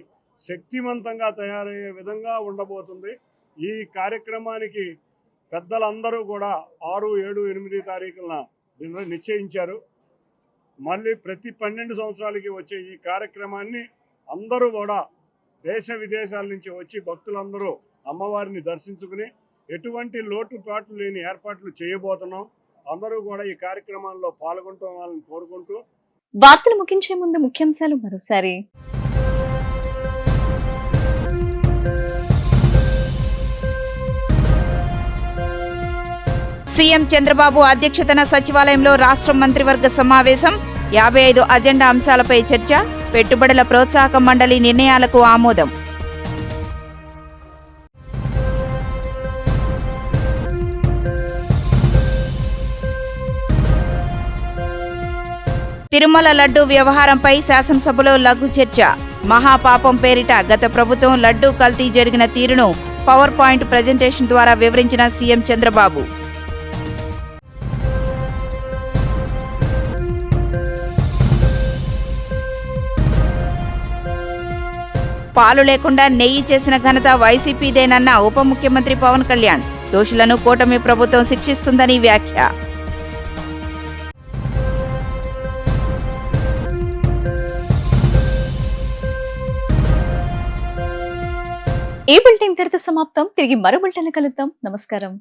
శక్తివంతంగా తయారయ్యే విధంగా ఉండబోతుంది. ఈ కార్యక్రమానికి పెద్దలందరూ కూడా 6, 7, 8 తారీఖున నిశ్చయించారు. మళ్ళీ ప్రతి 12 సంవత్సరాలకి వచ్చే ఈ కార్యక్రమాన్ని అందరూ కూడా దేశ విదేశాల నుంచి వచ్చి భక్తులందరూ అమ్మవారిని దర్శించుకుని ఎటువంటి లోటుపాట్లు లేని ఏర్పాట్లు చేయబోతున్నాం. అందరూ కూడా ఈ కార్యక్రమాల్లో పాల్గొంటామని కోరుకుంటూ వార్తలు ముగించే ముందు ముఖ్యాంశాలు మరోసారి. సీఎం చంద్రబాబు అధ్యక్షతన సచివాలయంలో రాష్ట్ర మంత్రివర్గ సమావేశం. 55 అజెండా అంశాలపై చర్చ. పెట్టుబడుల ప్రోత్సాహక మండలి నిర్ణయాలకు ఆమోదం. తిరుమల లడ్డూ వ్యవహారంపై శాసనసభలో లఘు చర్చ. మహాపాపం పేరిట గత ప్రభుత్వం లడ్డూ కల్తీ జరిగిన తీరును పవర్ పాయింట్ ప్రెజెంటేషన్ ద్వారా వివరించిన సీఎం చంద్రబాబు. పాలు లేకుండా నెయ్యి చేసిన ఘనత వైసీపీదేనన్న ఉప ముఖ్యమంత్రి పవన్ కళ్యాణ్. దోషులను కూటమి ప్రభుత్వం శిక్షిస్తుందని వ్యాఖ్య. ఈ బులెటిన్ ఇంతటితో సమాప్తం. తిరిగి మరో బులెటిన్ కలుద్దాం. నమస్కారం.